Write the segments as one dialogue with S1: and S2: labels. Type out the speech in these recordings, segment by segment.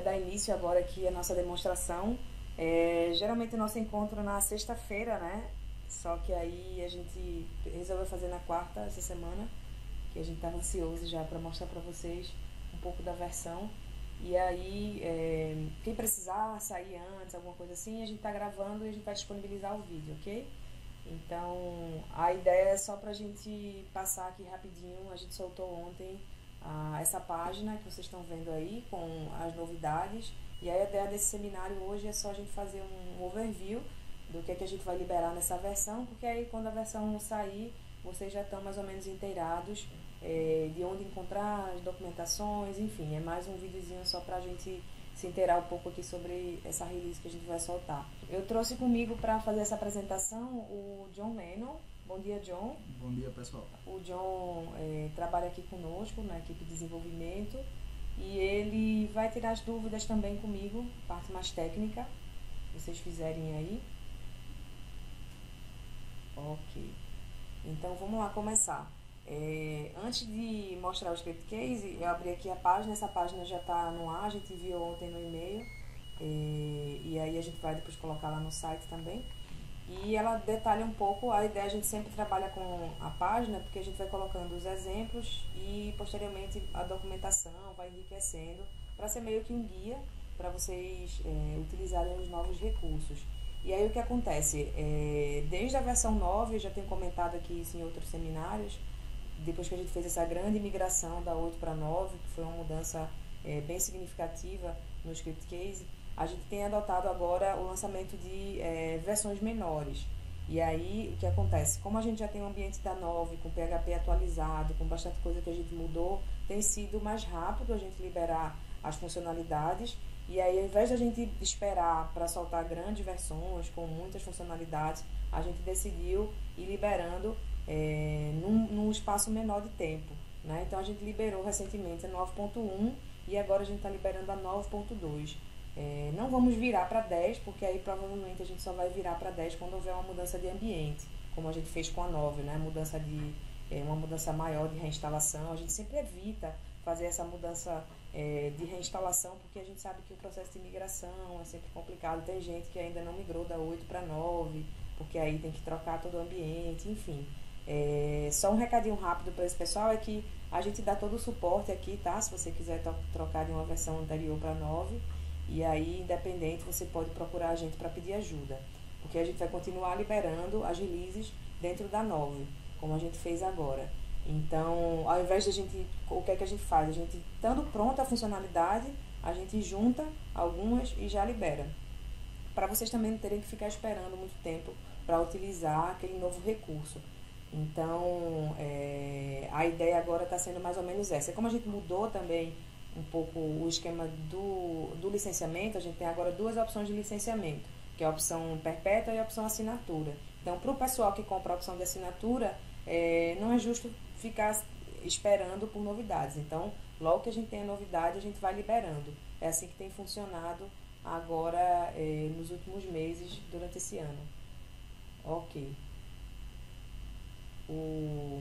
S1: dar início agora aqui à nossa demonstração. Geralmente o nosso encontro na sexta-feira, né? Só que aí a gente resolveu fazer na quarta essa semana, que a gente estava ansioso já para mostrar para vocês um pouco da versão. E aí, quem precisar sair antes, alguma coisa assim, a gente está gravando e a gente vai disponibilizar o vídeo, ok? Então, a ideia é só pra gente passar aqui rapidinho. A gente soltou ontem essa página que vocês estão vendo aí com as novidades. E aí a ideia desse seminário hoje é só a gente fazer um overview do que é que a gente vai liberar nessa versão, porque aí quando a versão sair, vocês já estão mais ou menos inteirados de onde encontrar as documentações, enfim, é mais um videozinho só pra gente se inteirar um pouco aqui sobre essa release que a gente vai soltar. Eu trouxe comigo para fazer essa apresentação o John Lennon. Bom dia, John.
S2: Bom dia, pessoal.
S1: O John trabalha aqui conosco na equipe de desenvolvimento e ele vai tirar as dúvidas também comigo, parte mais técnica, que vocês fizerem aí. Ok. Então vamos lá começar. Antes de mostrar o script case, eu abri aqui a página. Essa página já está no ar, a gente enviou ontem no e-mail, e aí a gente vai depois colocar lá no site também. E ela detalha um pouco. A ideia, a gente sempre trabalha com a página, porque a gente vai colocando os exemplos e posteriormente a documentação vai enriquecendo, para ser meio que um guia para vocês utilizarem os novos recursos. E aí o que acontece? Desde a versão 9, eu já tenho comentado aqui isso em outros seminários, depois que a gente fez essa grande migração da 8 para 9, que foi uma mudança bem significativa no script case, a gente tem adotado agora o lançamento de versões menores. E aí o que acontece? Como a gente já tem um ambiente da 9 com PHP atualizado, com bastante coisa que a gente mudou, tem sido mais rápido a gente liberar as funcionalidades. E aí, ao invés de a gente esperar para soltar grandes versões com muitas funcionalidades, a gente decidiu ir liberando num espaço menor de tempo, né? Então a gente liberou recentemente a 9.1 e agora a gente está liberando a 9.2. Não vamos virar para 10, porque aí provavelmente a gente só vai virar para 10 quando houver uma mudança de ambiente, como a gente fez com a 9, né? Uma mudança maior de reinstalação. A gente sempre evita fazer essa mudança de reinstalação, porque a gente sabe que o processo de migração é sempre complicado. Tem gente que ainda não migrou da 8 para 9, porque aí tem que trocar todo o ambiente, enfim. Só um recadinho rápido para esse pessoal é que a gente dá todo o suporte aqui, tá? Se você quiser trocar de uma versão anterior para 9, e aí, independente, você pode procurar a gente para pedir ajuda, porque a gente vai continuar liberando as releases dentro da 9, como a gente fez agora. Então, ao invés de o que é que a gente faz? A gente, estando pronta a funcionalidade, a gente junta algumas e já libera, para vocês também não terem que ficar esperando muito tempo para utilizar aquele novo recurso. Então, a ideia agora está sendo mais ou menos essa. Como a gente mudou também um pouco o esquema do licenciamento, a gente tem agora duas opções de licenciamento, que é a opção perpétua e a opção assinatura. Então, para o pessoal que compra a opção de assinatura, não é justo ficar esperando por novidades. Então, logo que a gente tem a novidade, a gente vai liberando. É assim que tem funcionado agora nos últimos meses, durante esse ano. Ok. O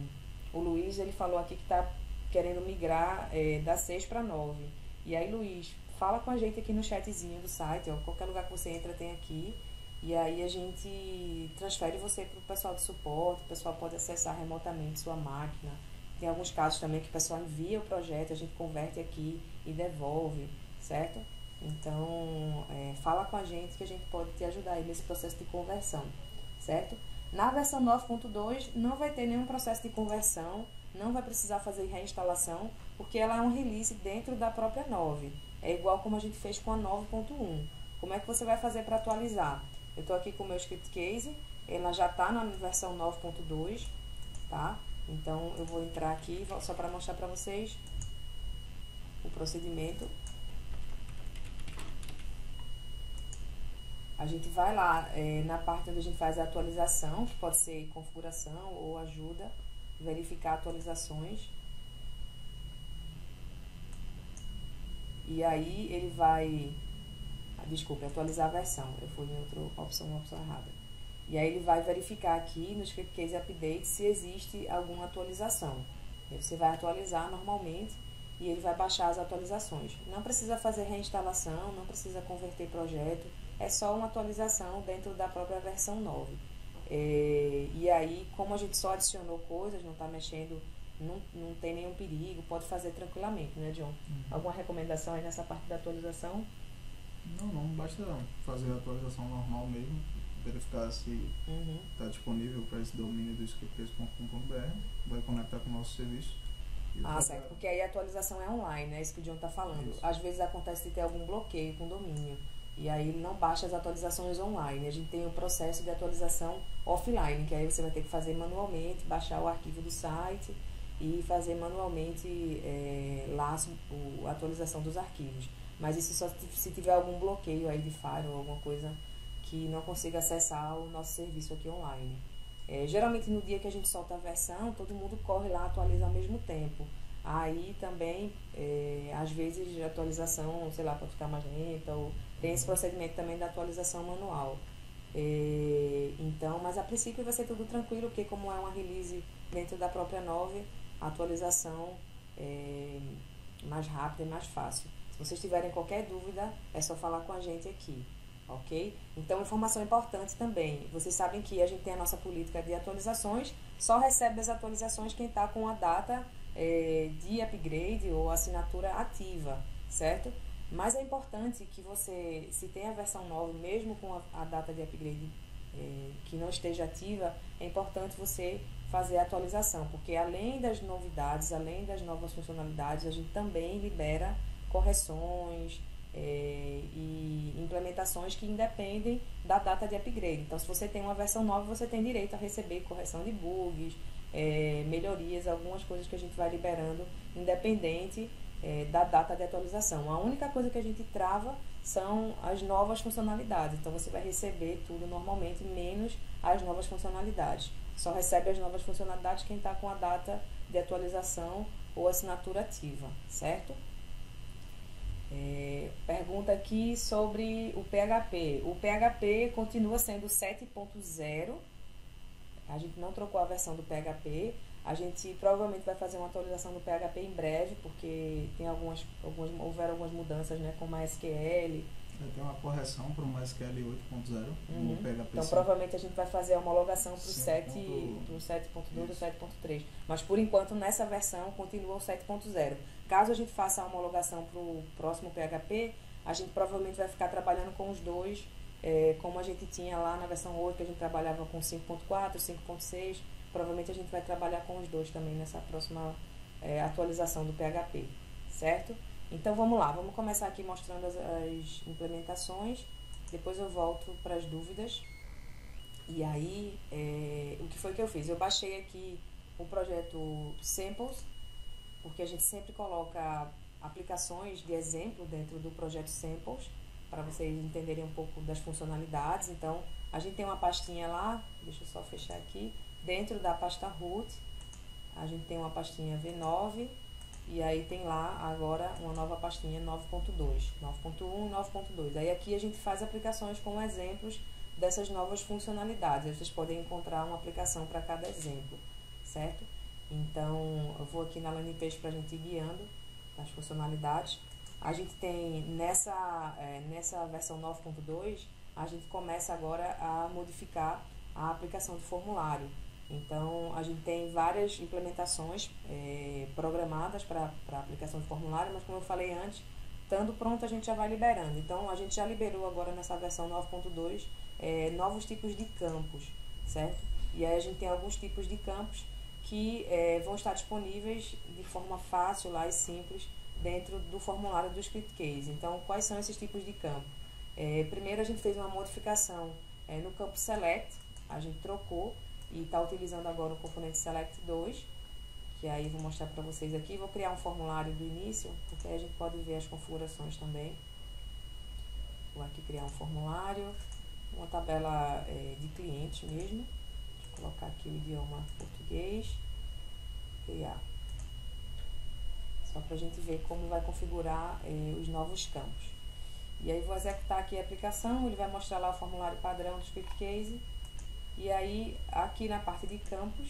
S1: Luiz, ele falou aqui que está querendo migrar da 6 para 9. E aí, Luiz, fala com a gente aqui no chatzinho do site, ó, qualquer lugar que você entra tem aqui. E aí a gente transfere você para o pessoal de suporte, o pessoal pode acessar remotamente sua máquina. Tem alguns casos também que o pessoal envia o projeto, a gente converte aqui e devolve, certo? Então, fala com a gente que a gente pode te ajudar aí nesse processo de conversão, certo? Na versão 9.2 não vai ter nenhum processo de conversão, não vai precisar fazer reinstalação, porque ela é um release dentro da própria 9. É igual como a gente fez com a 9.1. Como é que você vai fazer para atualizar? Eu estou aqui com o meu script case, ela já está na versão 9.2, tá? Então, eu vou entrar aqui só para mostrar para vocês o procedimento. A gente vai lá na parte onde a gente faz a atualização, que pode ser configuração ou ajuda, verificar atualizações. E aí ele vai... Desculpe, atualizar a versão. Eu fui em outra opção, uma opção errada. E aí ele vai verificar aqui no Script Case Update se existe alguma atualização. Aí você vai atualizar normalmente e ele vai baixar as atualizações. Não precisa fazer reinstalação, não precisa converter projeto, é só uma atualização dentro da própria versão 9. E aí, como a gente só adicionou coisas, não está mexendo, não tem nenhum perigo, pode fazer tranquilamente, né, John? Alguma recomendação aí nessa parte da atualização?
S2: Não basta fazer a atualização normal mesmo, verificar se está disponível para esse domínio do scriptcase.com.br, vai conectar com o nosso serviço.
S1: Certo, porque aí a atualização é online, né? Isso que o John está falando.
S2: Isso.
S1: Às vezes acontece de ter algum bloqueio com o domínio, e aí ele não baixa as atualizações online. A gente tem o processo de atualização offline, que aí você vai ter que fazer manualmente, baixar o arquivo do site e fazer manualmente lá a atualização dos arquivos. Mas isso só se tiver algum bloqueio aí de firewall ou alguma coisa que não consiga acessar o nosso serviço aqui online. Geralmente no dia que a gente solta a versão, todo mundo corre lá, atualiza ao mesmo tempo. Aí também, às vezes, a atualização, sei lá, pode ficar mais lenta, ou tem esse procedimento também da atualização manual. Então, mas a princípio vai ser tudo tranquilo, porque como é uma release dentro da própria 9, a atualização é mais rápida e mais fácil. Se vocês tiverem qualquer dúvida, é só falar com a gente aqui, ok? Então, informação importante também. Vocês sabem que a gente tem a nossa política de atualizações, só recebe as atualizações quem está com a data de upgrade ou assinatura ativa, certo? Mas é importante que você, se tem a versão 9, mesmo com a data de upgrade que não esteja ativa, é importante você fazer a atualização, porque além das novidades, além das novas funcionalidades, a gente também libera correções e implementações que independem da data de upgrade. Então, se você tem uma versão nova, você tem direito a receber correção de bugs, melhorias, algumas coisas que a gente vai liberando independente da data de atualização. A única coisa que a gente trava são as novas funcionalidades. Então, você vai receber tudo normalmente, menos as novas funcionalidades. Só recebe as novas funcionalidades quem está com a data de atualização ou assinatura ativa, certo? Pergunta aqui sobre o PHP. O PHP continua sendo 7.0. A gente não trocou a versão do PHP. A gente provavelmente vai fazer uma atualização do PHP em breve, porque tem houveram algumas mudanças, né, com MySQL.
S2: Tem uma correção para o MySQL 8.0 no PHP.
S1: Então, provavelmente a gente vai fazer a homologação para o 7.2 do 7.3. Mas, por enquanto, nessa versão, continua o 7.0. Caso a gente faça a homologação para o próximo PHP, a gente provavelmente vai ficar trabalhando com os dois, como a gente tinha lá na versão 8, que a gente trabalhava com 5.4, 5.6. Provavelmente a gente vai trabalhar com os dois também nessa próxima atualização do PHP, certo? Então vamos lá, vamos começar aqui mostrando as implementações, depois eu volto para as dúvidas. E aí, o que foi que eu fiz? Eu baixei aqui o projeto Samples, porque a gente sempre coloca aplicações de exemplo dentro do projeto Samples, para vocês entenderem um pouco das funcionalidades. Então, a gente tem uma pastinha lá, deixa eu só fechar aqui, dentro da pasta root, a gente tem uma pastinha V9, e aí tem lá agora uma nova pastinha 9.2, 9.1 e 9.2. Aí aqui a gente faz aplicações com exemplos dessas novas funcionalidades. Vocês podem encontrar uma aplicação para cada exemplo, certo? Então, eu vou aqui na landing page para a gente ir guiando as funcionalidades. A gente tem nessa versão 9.2, a gente começa agora a modificar a aplicação de formulário. Então, a gente tem várias implementações programadas para a aplicação de formulário, mas como eu falei antes, estando pronto a gente já vai liberando. Então, a gente já liberou agora nessa versão 9.2 novos tipos de campos, certo? E aí a gente tem alguns tipos de campos que vão estar disponíveis de forma fácil lá e simples dentro do formulário do ScriptCase. Então, quais são esses tipos de campo? Primeiro, a gente fez uma modificação no campo Select, a gente trocou e está utilizando agora o componente Select 2, que aí vou mostrar para vocês aqui. Vou criar um formulário do início, porque aí a gente pode ver as configurações também. Vou aqui criar um formulário, uma tabela de clientes mesmo. Deixa eu colocar aqui o idioma português. Criar. Só para a gente ver como vai configurar os novos campos. E aí vou executar aqui a aplicação, ele vai mostrar lá o formulário padrão do ScriptCase. E aí, aqui na parte de campos,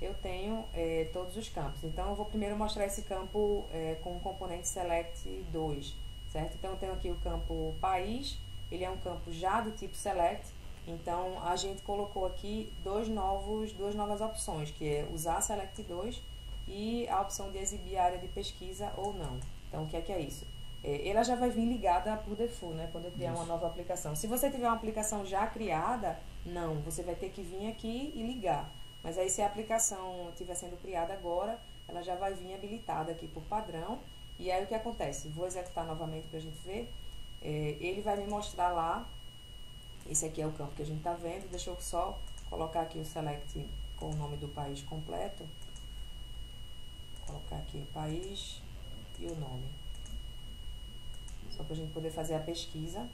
S1: eu tenho todos os campos. Então, eu vou primeiro mostrar esse campo com o componente Select 2, certo? Então, eu tenho aqui o campo País, ele é um campo já do tipo Select. Então, a gente colocou aqui duas novas opções, que é usar Select 2 e a opção de exibir a área de pesquisa ou não. Então, o que é isso? Ela já vai vir ligada por default, né? Quando eu criar uma nova aplicação. Se você tiver uma aplicação já criada, não, você vai ter que vir aqui e ligar. Mas aí, se a aplicação estiver sendo criada agora, ela já vai vir habilitada aqui por padrão. E aí, o que acontece? Vou executar novamente para a gente ver. Ele vai me mostrar lá. Esse aqui é o campo que a gente está vendo. Deixa eu só colocar aqui o select com o nome do país completo. Vou colocar aqui o país e o nome. Só para a gente poder fazer a pesquisa.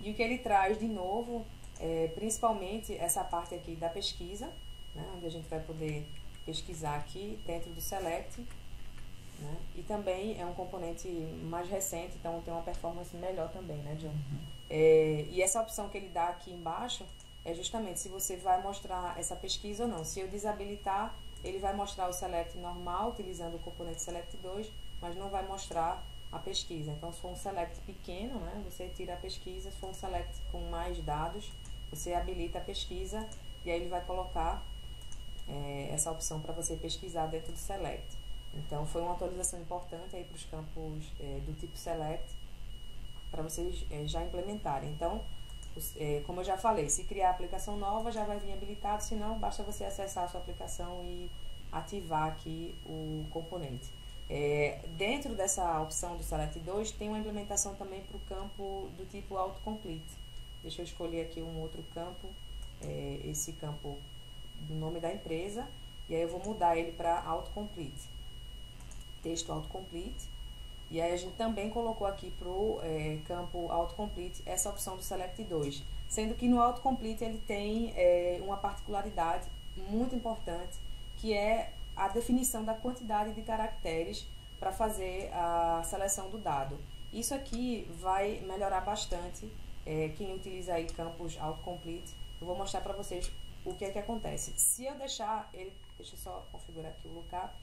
S1: E o que ele traz de novo, principalmente essa parte aqui da pesquisa, né, onde a gente vai poder pesquisar aqui dentro do select. Né, e também é um componente mais recente, então tem uma performance melhor também, né, John? E essa opção que ele dá aqui embaixo é justamente se você vai mostrar essa pesquisa ou não. Se eu desabilitar, ele vai mostrar o select normal, utilizando o componente select 2, mas não vai mostrar a pesquisa. Então, se for um select pequeno, né, você tira a pesquisa. Se for um select com mais dados, você habilita a pesquisa e aí ele vai colocar essa opção para você pesquisar dentro do select. Então, foi uma atualização importante aí para os campos do tipo select, para vocês já implementarem. Então, como eu já falei, se criar aplicação nova, já vai vir habilitado, se não, basta você acessar a sua aplicação e ativar aqui o componente. Dentro dessa opção do Select 2, tem uma implementação também para o campo do tipo Autocomplete. Deixa eu escolher aqui um outro campo, esse campo do nome da empresa, e aí eu vou mudar ele para Autocomplete. Texto Autocomplete. E aí a gente também colocou aqui para o campo Autocomplete essa opção do Select 2. Sendo que no Autocomplete ele tem uma particularidade muito importante, que é a definição da quantidade de caracteres para fazer a seleção do dado. Isso aqui vai melhorar bastante quem utiliza aí campos Autocomplete. Eu vou mostrar para vocês o que é que acontece. Se eu deixar ele... Deixa eu só configurar aqui o lookup.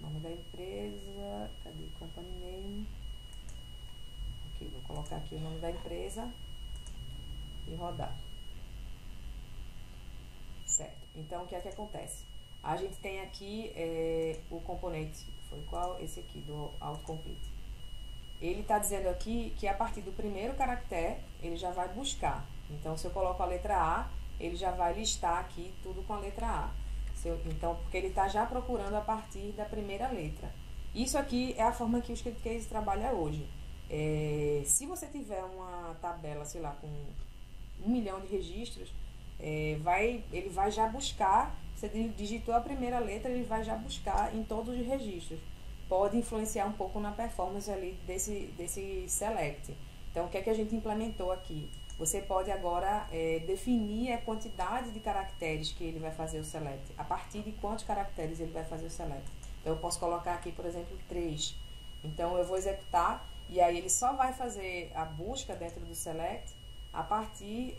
S1: Nome da empresa, cadê? Company name. Ok, vou colocar aqui o nome da empresa e rodar. Certo, então o que é que acontece? A gente tem aqui o componente, foi qual? Esse aqui, do Autocomplete. Ele está dizendo aqui que a partir do primeiro caractere, ele já vai buscar. Então, se eu coloco a letra A, ele já vai listar aqui tudo com a letra A. Então, porque ele está já procurando a partir da primeira letra. Isso aqui é a forma que o ScriptCase trabalha hoje. Se você tiver uma tabela, sei lá, com 1 milhão de registros, ele vai já buscar, você digitou a primeira letra, ele vai já buscar em todos os registros. Pode influenciar um pouco na performance ali desse select. Então, o que é que a gente implementou aqui? Você pode agora definir a quantidade de caracteres que ele vai fazer o select. A partir de quantos caracteres ele vai fazer o select. Então, eu posso colocar aqui, por exemplo, 3. Então, eu vou executar e aí ele só vai fazer a busca dentro do select a partir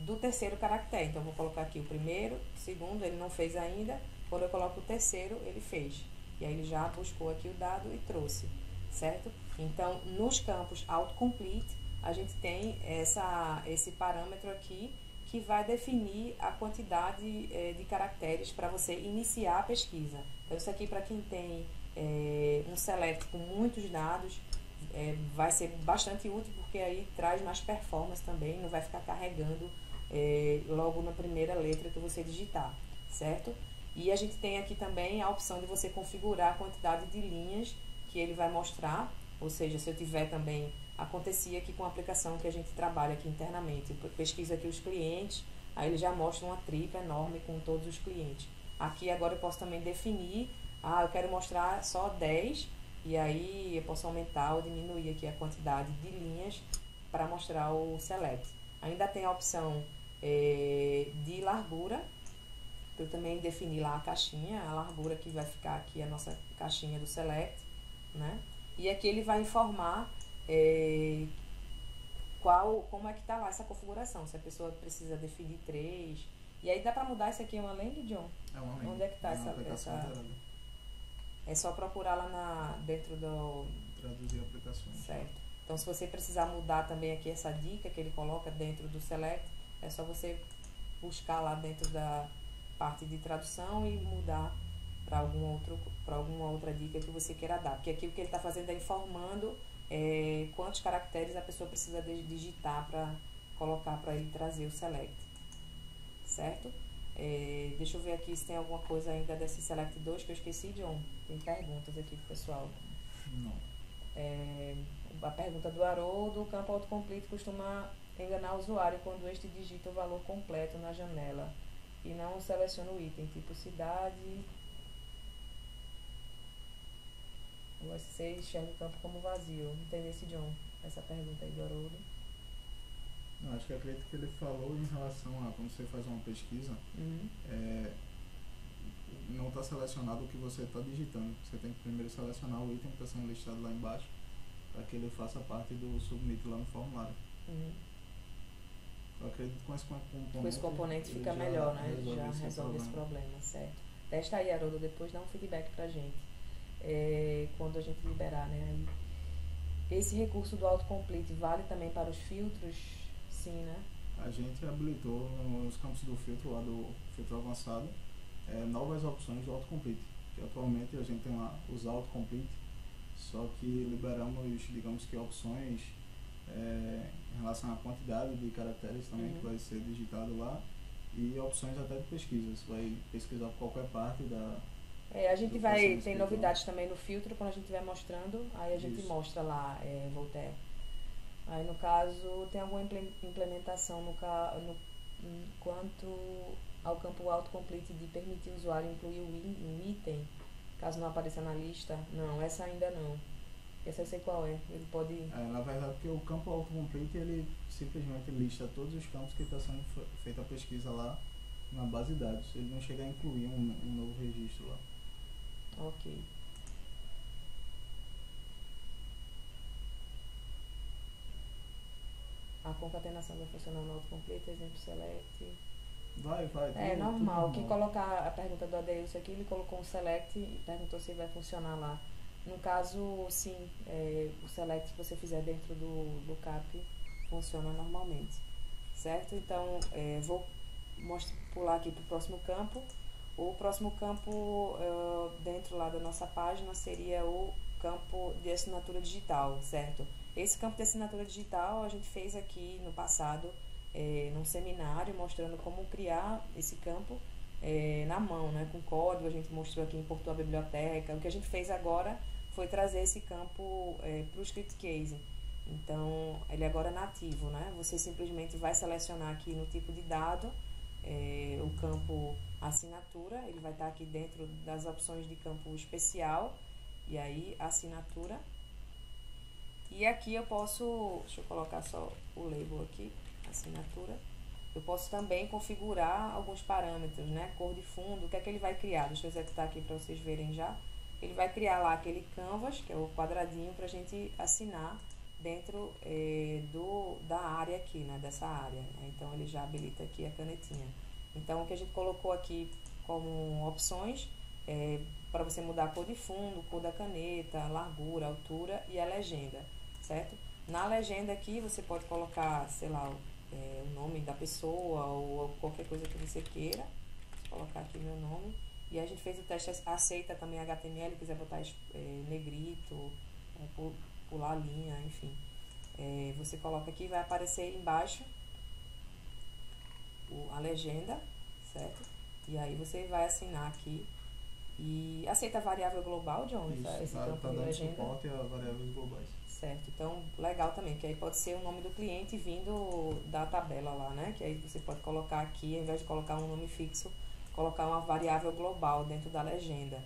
S1: do terceiro caractere. Então, eu vou colocar aqui o primeiro, o segundo, ele não fez ainda. Quando eu coloco o terceiro, ele fez. E aí, ele já buscou aqui o dado e trouxe, certo? Então, nos campos Autocomplete, a gente tem esse parâmetro aqui que vai definir a quantidade de caracteres para você iniciar a pesquisa. Então, isso aqui para quem tem um select com muitos dados, vai ser bastante útil, porque aí traz mais performance também, não vai ficar carregando logo na primeira letra que você digitar, certo? E a gente tem aqui também a opção de você configurar a quantidade de linhas que ele vai mostrar, ou seja, se eu tiver também... Acontecia aqui com a aplicação que a gente trabalha aqui internamente. Eu pesquiso aqui os clientes, aí ele já mostra uma tripa enorme com todos os clientes. Aqui agora eu posso também definir, eu quero mostrar só 10, e aí eu posso aumentar ou diminuir aqui a quantidade de linhas para mostrar o select. Ainda tem a opção de largura, para eu também definir lá a caixinha, a largura que vai ficar aqui a nossa caixinha do select, né? E aqui ele vai informar como é que está lá essa configuração, se a pessoa precisa definir 3, E aí dá para mudar isso aqui em uma lang, John?
S2: É uma lang.
S1: Onde é que está
S2: Na aplicação integrada.
S1: É só procurar lá dentro do...
S2: Traduzir aplicações.
S1: Certo. Então, se você precisar mudar também aqui essa dica que ele coloca dentro do Select, é só você buscar lá dentro da parte de tradução e mudar para alguma outra dica que você queira dar. Porque aqui o que ele está fazendo é informando quantos caracteres a pessoa precisa digitar para colocar para ele trazer o Select. Certo? Deixa eu ver aqui se tem alguma coisa ainda desse Select 2 que eu esqueci, John. Tem perguntas aqui do pessoal.
S2: Não.
S1: A pergunta do Haroldo: o campo autocomplete costuma enganar o usuário quando este digita o valor completo na janela e não seleciona o item, tipo cidade. O SC enxerga o campo como vazio. Entendesse, John? Essa pergunta aí do Haroldo.
S2: Não, acho que acredito que ele falou em relação a quando você faz uma pesquisa, não está selecionado o que você está digitando. Você tem que primeiro selecionar o item que está sendo listado lá embaixo para que ele faça parte do submit lá no formulário. Eu acredito que com esse componente...
S1: Com esse componente fica melhor, né? Ele já resolve esse problema, certo? Testa aí, Haroldo, depois dá um feedback pra gente. Quando a gente liberar, né? Aí, esse recurso do autocomplete vale também para os filtros? Sim, né?
S2: A gente habilitou nos campos do filtro, lá do filtro avançado, novas opções do autocomplete. Que atualmente a gente tem lá os autocomplete, só que liberamos, digamos que opções em relação à quantidade de caracteres também que vai ser digitado lá, e opções até de pesquisa. Você vai pesquisar por qualquer parte da...
S1: a gente vai... Tem novidades também no filtro, quando a gente vai mostrando, aí a gente mostra lá, Voltaire. Aí no caso, tem alguma implementação quanto ao campo autocomplete de permitir o usuário incluir um item, caso não apareça na lista? Não, essa ainda não. Essa eu sei qual é. Ele pode...
S2: na verdade, porque o campo autocomplete, ele simplesmente lista todos os campos que está sendo feita a pesquisa lá na base de dados. Ele não chega a incluir um novo registro lá.
S1: Ok. A concatenação vai funcionar no autocomplete, exemplo select.
S2: Vai.
S1: Tudo normal. Quem colocar a pergunta do Adeilson aqui, ele colocou um select e perguntou se vai funcionar lá. No caso, sim, o select que você fizer dentro do CAP funciona normalmente. Certo? Então, vou pular aqui para o próximo campo. O próximo campo dentro lá da nossa página seria o campo de assinatura digital, certo? Esse campo de assinatura digital a gente fez aqui no passado, num seminário, mostrando como criar esse campo na mão, né? Com código. A gente mostrou aqui, importou a biblioteca. O que a gente fez agora foi trazer esse campo para o script case. Então, ele agora é nativo, né? Você simplesmente vai selecionar aqui no tipo de dado o campo assinatura. Ele vai estar aqui dentro das opções de campo especial. E aí, assinatura. E aqui eu posso, deixa eu colocar só o label aqui, assinatura. Eu posso também configurar alguns parâmetros, né? Cor de fundo, o que é que ele vai criar? Deixa eu executar aqui para vocês verem já. Ele vai criar lá aquele canvas, que é o quadradinho, para a gente assinar dentro da área aqui, né? Dessa área. Então, ele já habilita aqui a canetinha. Então, o que a gente colocou aqui como opções para você mudar a cor de fundo, cor da caneta, largura, altura e a legenda, certo? Na legenda aqui você pode colocar, sei lá, o nome da pessoa ou qualquer coisa que você queira. Vou colocar aqui meu nome. E a gente fez o teste, aceita também HTML, quiser botar negrito, pular a linha, enfim. Você coloca aqui, vai aparecer embaixo a legenda, certo? E aí você vai assinar aqui. E aceita a variável global, John? Esse campo de legenda?
S2: Suporte a variáveis globais.
S1: Certo, então legal também, que aí pode ser o nome do cliente vindo da tabela lá, né? Que aí você pode colocar aqui, ao invés de colocar um nome fixo, colocar uma variável global dentro da legenda.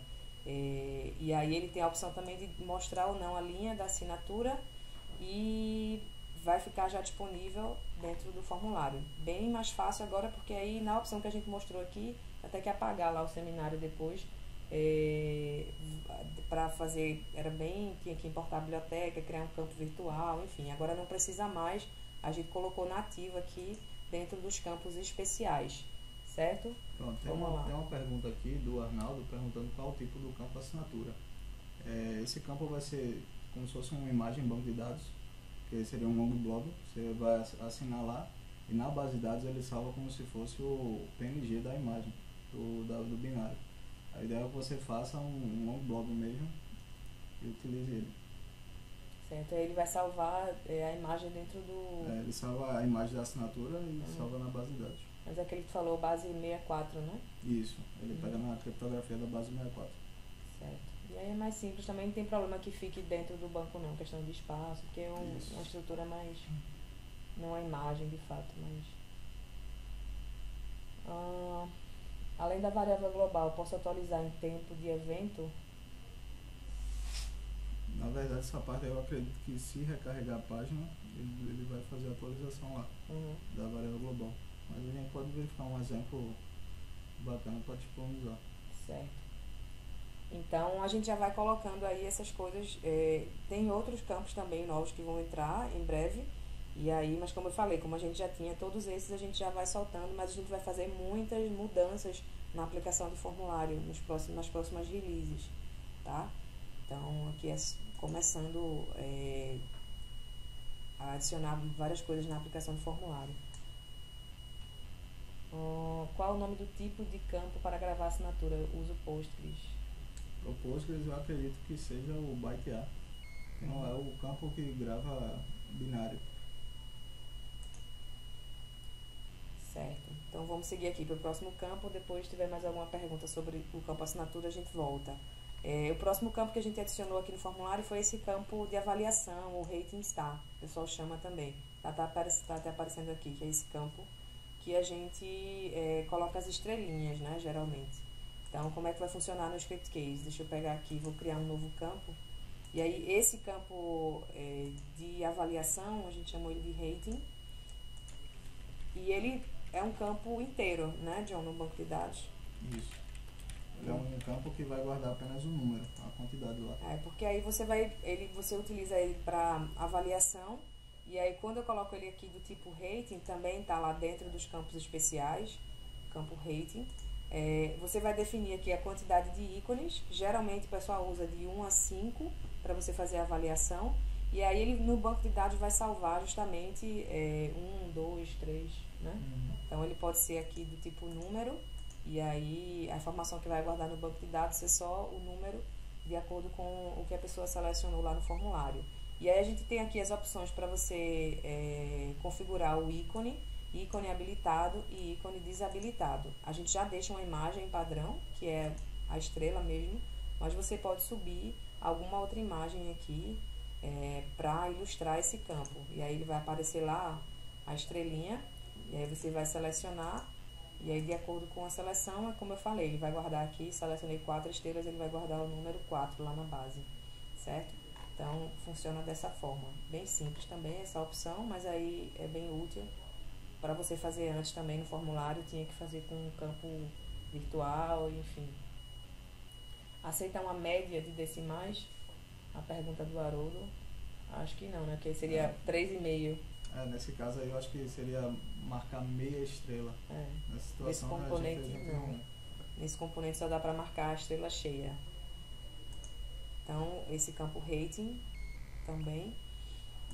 S1: E aí ele tem a opção também de mostrar ou não a linha da assinatura e vai ficar já disponível dentro do formulário. Bem mais fácil agora, porque aí na opção que a gente mostrou aqui, até que apagar lá o seminário depois, para fazer, tinha que importar a biblioteca, criar um campo virtual, enfim, agora não precisa mais, a gente colocou nativo aqui dentro dos campos especiais, certo?
S2: Pronto,
S1: Vamos lá.
S2: tem uma pergunta aqui do Arnaldo perguntando qual o tipo do campo assinatura. Esse campo vai ser como se fosse uma imagem em banco de dados, que seria um long blob, você vai assinar lá e na base de dados ele salva como se fosse o PNG da imagem, do binário. A ideia é que você faça um long blob mesmo e utilize ele.
S1: Certo, aí ele vai salvar a imagem dentro do...
S2: Ele salva a imagem da assinatura e salva na base de dados.
S1: Mas é aquele que falou base 64, né?
S2: Isso, ele pega na criptografia da base 64.
S1: Certo. E aí é mais simples, também não tem problema que fique dentro do banco não, questão de espaço, porque é uma estrutura mais... não é imagem de fato, mas... além da variável global, posso atualizar em tempo de evento?
S2: Na verdade, essa parte eu acredito que se recarregar a página, ele vai fazer a atualização lá da variável global. Mas a gente pode verificar um exemplo bacana para disponibilizar.
S1: Certo. Então a gente já vai colocando aí essas coisas. Tem outros campos também novos que vão entrar em breve. E aí, mas como eu falei, como a gente já tinha todos esses, a gente já vai soltando, mas a gente vai fazer muitas mudanças na aplicação de formulário nas próximas releases, tá? Então aqui é começando a adicionar várias coisas na aplicação de formulário. Qual o nome do tipo de campo para gravar assinatura? Eu uso Postgres.
S2: O Postgres eu acredito que seja o byte A. Não é o campo que grava binário.
S1: Certo. Então vamos seguir aqui para o próximo campo. Depois, se tiver mais alguma pergunta sobre o campo assinatura, a gente volta. O próximo campo que a gente adicionou aqui no formulário foi esse campo de avaliação, o rating star, o pessoal chama também. Tá até aparecendo aqui, que é esse campo que a gente coloca as estrelinhas, né, geralmente. Então, como é que vai funcionar no script case? Deixa eu pegar aqui, vou criar um novo campo. E aí, esse campo de avaliação, a gente chamou ele de rating. E ele é um campo inteiro, né, John, no banco de dados.
S2: Isso. Ele é um campo que vai guardar apenas o número, a quantidade lá.
S1: Porque aí você utiliza ele para avaliação. E aí, quando eu coloco ele aqui do tipo rating, também está lá dentro dos campos especiais, campo rating. Você vai definir aqui a quantidade de ícones. Geralmente o pessoal usa de 1 a 5 para você fazer a avaliação. E aí ele no banco de dados vai salvar justamente 1, 2, 3, né? Então ele pode ser aqui do tipo número. E aí a informação que vai guardar no banco de dados é só o número de acordo com o que a pessoa selecionou lá no formulário. E aí a gente tem aqui as opções para você configurar o ícone habilitado e ícone desabilitado. A gente já deixa uma imagem padrão, que é a estrela mesmo, mas você pode subir alguma outra imagem aqui para ilustrar esse campo. E aí ele vai aparecer lá a estrelinha, e aí você vai selecionar, e aí de acordo com a seleção, é como eu falei, ele vai guardar aqui, selecionei 4 estrelas, ele vai guardar o número 4 lá na base, certo? Então funciona dessa forma, bem simples também essa opção, mas aí é bem útil. Para você fazer antes também no formulário, tinha que fazer com um campo virtual, enfim. Aceita uma média de decimais? A pergunta do Haroldo. Acho que não, né? Porque seria 3,5.
S2: Nesse caso aí eu acho que seria marcar meia estrela. Nessa situação,
S1: nesse componente não. Nesse componente só dá para marcar a estrela cheia. Então, esse campo rating também.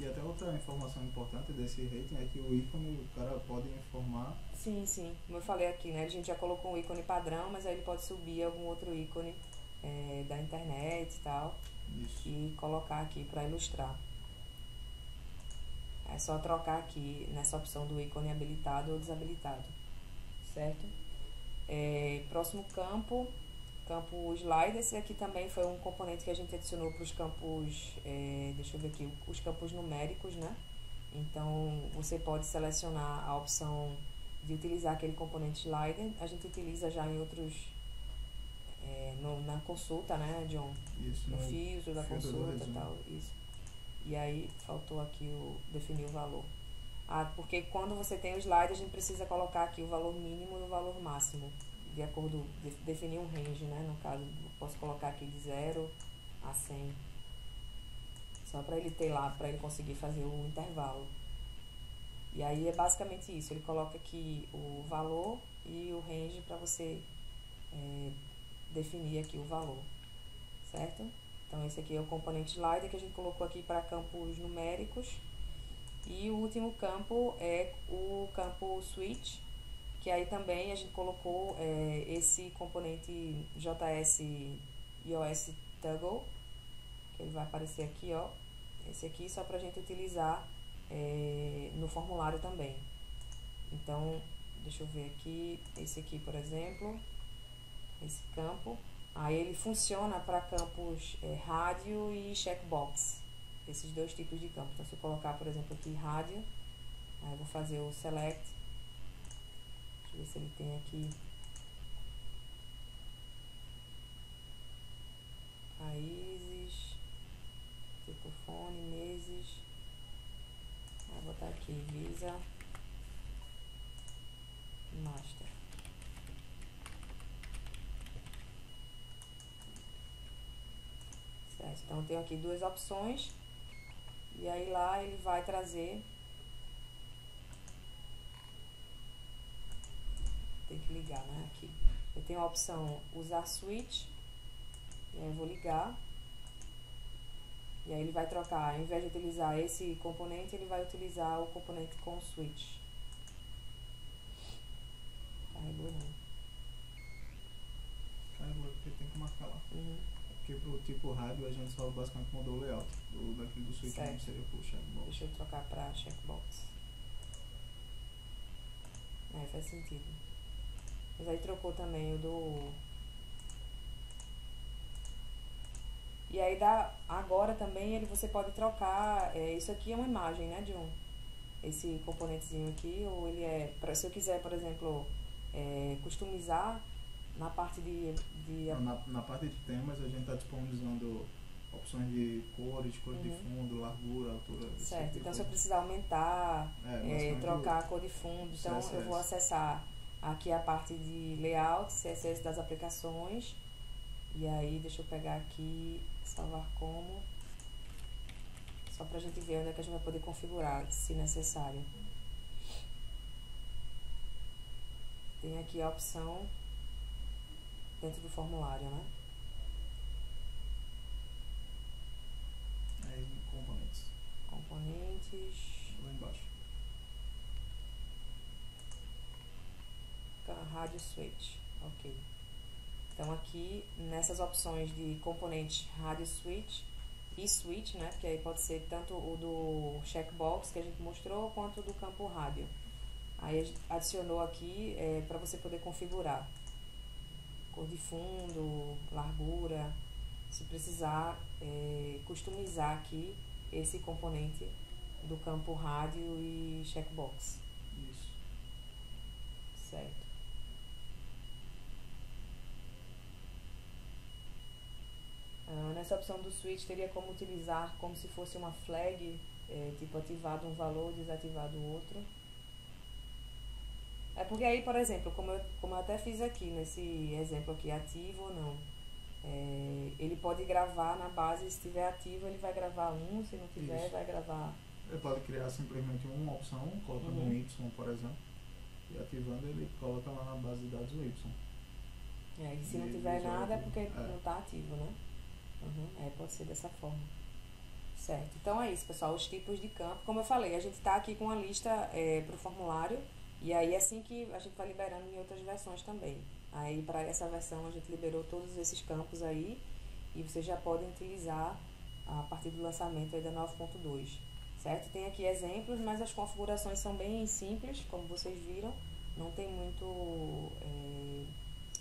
S2: E até outra informação importante desse rating é que o ícone o cara pode informar.
S1: Sim. Como eu falei aqui, né? A gente já colocou um ícone padrão, mas aí ele pode subir algum outro ícone da internet e tal.
S2: Isso.
S1: E colocar aqui para ilustrar. É só trocar aqui nessa opção do ícone habilitado ou desabilitado. Certo? Próximo campo slider. Esse aqui também foi um componente que a gente adicionou para os campos, deixa eu ver aqui, os campos numéricos, né? Então, você pode selecionar a opção de utilizar aquele componente slider. A gente utiliza já em outros, na consulta, né, John?
S2: Isso,
S1: no filtro da consulta e tal, isso. E aí, faltou aqui definir o valor. Porque quando você tem o slide, a gente precisa colocar aqui o valor mínimo e o valor máximo. De acordo, definir um range, né? No caso, eu posso colocar aqui de 0 a 100. Só para ele ter lá, para ele conseguir fazer o intervalo. E aí é basicamente isso. Ele coloca aqui o valor e o range para você definir aqui o valor, certo? Então esse aqui é o componente slider que a gente colocou aqui para campos numéricos. E o último campo é o campo switch, que aí também a gente colocou esse componente JS iOS Toggle, que ele vai aparecer aqui, ó, esse aqui só para a gente utilizar no formulário também. Então, deixa eu ver aqui, esse aqui, por exemplo, esse campo, aí ele funciona para campos rádio e checkbox, esses dois tipos de campo. Então, se eu colocar, por exemplo, aqui rádio, aí eu vou fazer o select, deixa eu ver se ele tem aqui países, tipo fone, meses, vou botar aqui Visa Master. Certo, então eu tenho aqui duas opções e aí lá ele vai trazer, tem que ligar, né, aqui. Eu tenho a opção usar switch, e aí eu vou ligar, e aí ele vai trocar, ao invés de utilizar esse componente, ele vai utilizar o componente com switch. Carregou não.
S2: Carregou, porque tem que marcar lá.
S1: Uhum.
S2: Porque pro tipo rádio a gente só basicamente mudou o layout. Daqui do switch não seria pro checkbox.
S1: Deixa eu trocar pra checkbox. Faz sentido. Mas aí trocou também o do... E aí agora também você pode trocar, isso aqui é uma imagem, né, de esse componentezinho aqui, ou ele se eu quiser, por exemplo, customizar na parte
S2: na parte de temas a gente está disponibilizando opções de cores de fundo, largura, altura.
S1: Certo, então se eu precisar aumentar, trocar a cor de fundo, então CSS. Eu vou acessar aqui a parte de layout, CSS das aplicações, e aí deixa eu pegar aqui, salvar como, só pra gente ver onde é que a gente vai poder configurar, se necessário. Tem aqui a opção dentro do formulário, né?
S2: Aí, componentes.
S1: Componentes.
S2: Lá embaixo.
S1: Rádio switch, ok. Então aqui, nessas opções de componentes rádio switch e switch, né? Porque aí pode ser tanto o do checkbox que a gente mostrou, quanto do campo rádio. Aí a gente adicionou aqui para você poder configurar cor de fundo, largura, se precisar customizar aqui esse componente do campo rádio e checkbox.
S2: Isso.
S1: Certo. Nessa opção do switch teria como utilizar como se fosse uma flag, tipo ativado um valor, desativado o outro. É porque aí, por exemplo, como eu até fiz aqui nesse exemplo aqui, ativo ou não, ele pode gravar na base, se estiver ativo ele vai gravar um, se não tiver vai gravar...
S2: Ele pode criar simplesmente uma opção, colocando um Y, por exemplo, e ativando ele coloca lá na base de dados o Y.
S1: E se não tiver nada é porque não está ativo, né? Pode ser dessa forma. Certo, então é isso, pessoal, os tipos de campo. Como eu falei, a gente está aqui com a lista para o formulário, e aí assim que a gente vai liberando em outras versões também. Aí para essa versão a gente liberou todos esses campos aí, e vocês já podem utilizar a partir do lançamento aí da 9.2, certo? Tem aqui exemplos, mas as configurações são bem simples, como vocês viram, não tem muito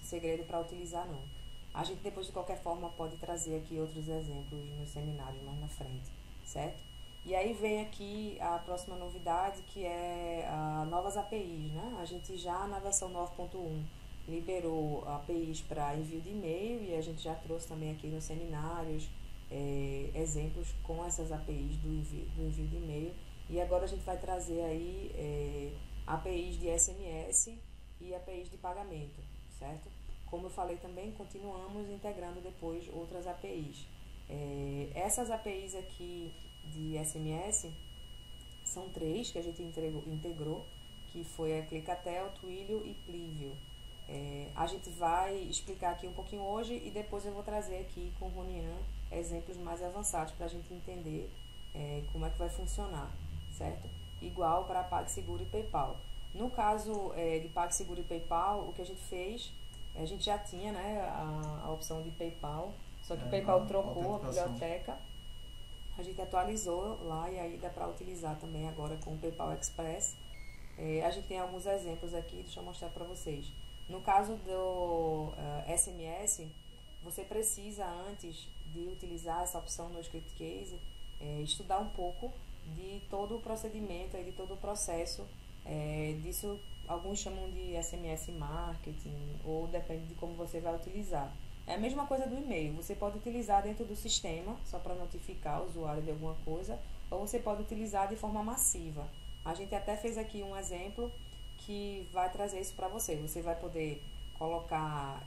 S1: segredo para utilizar não. A gente depois de qualquer forma pode trazer aqui outros exemplos nos seminários mais na frente, certo? E aí vem aqui a próxima novidade, que é novas APIs, né? A gente já na versão 9.1 liberou APIs para envio de e-mail, e a gente já trouxe também aqui nos seminários exemplos com essas APIs do envio de e-mail. E agora a gente vai trazer aí APIs de SMS e APIs de pagamento, certo? Como eu falei também, continuamos integrando depois outras APIs. Essas APIs aqui de SMS são 3 que a gente integrou. que foi a Clicatel, Twilio e Plivio. A gente vai explicar aqui um pouquinho hoje e depois eu vou trazer aqui com o Ronian exemplos mais avançados para a gente entender como é que vai funcionar, certo? Igual para PagSeguro e PayPal. No caso de PagSeguro e PayPal, o que a gente fez, a gente já tinha, né, a opção de PayPal, só que o PayPal trocou a biblioteca, a gente atualizou lá e aí dá para utilizar também agora com o PayPal Express. A gente tem alguns exemplos aqui, deixa eu mostrar para vocês. No caso do SMS, você precisa, antes de utilizar essa opção no Script Case, estudar um pouco de todo o procedimento, de todo o processo. Disso alguns chamam de SMS Marketing, ou depende de como você vai utilizar. É a mesma coisa do e-mail, você pode utilizar dentro do sistema, só para notificar o usuário de alguma coisa, ou você pode utilizar de forma massiva. A gente até fez aqui um exemplo que vai trazer isso para você. Você vai poder colocar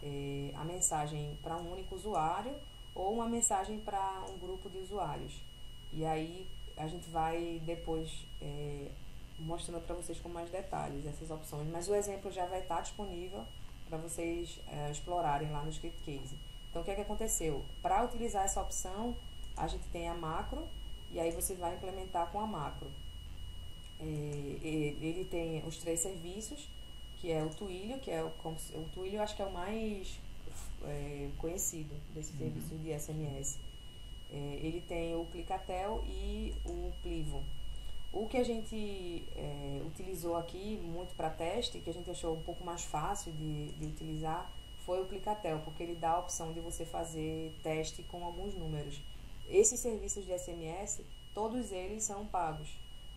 S1: a mensagem para um único usuário ou uma mensagem para um grupo de usuários. E aí a gente vai depois mostrando para vocês com mais detalhes essas opções. Mas o exemplo já vai estar disponível para vocês explorarem lá no Script Case. Então, o que é que aconteceu? Para utilizar essa opção, a gente tem a macro, e aí você vai implementar com a macro. Ele tem os 3 serviços, que é o Twilio, que é o Twilio, acho que é o mais conhecido desse serviço de SMS. Ele tem o Clicatel e o Plivo. O que a gente utilizou aqui muito para teste, que a gente achou um pouco mais fácil de utilizar, foi o Clicatel, porque ele dá a opção de você fazer teste com alguns números. Esses serviços de SMS, todos eles são pagos.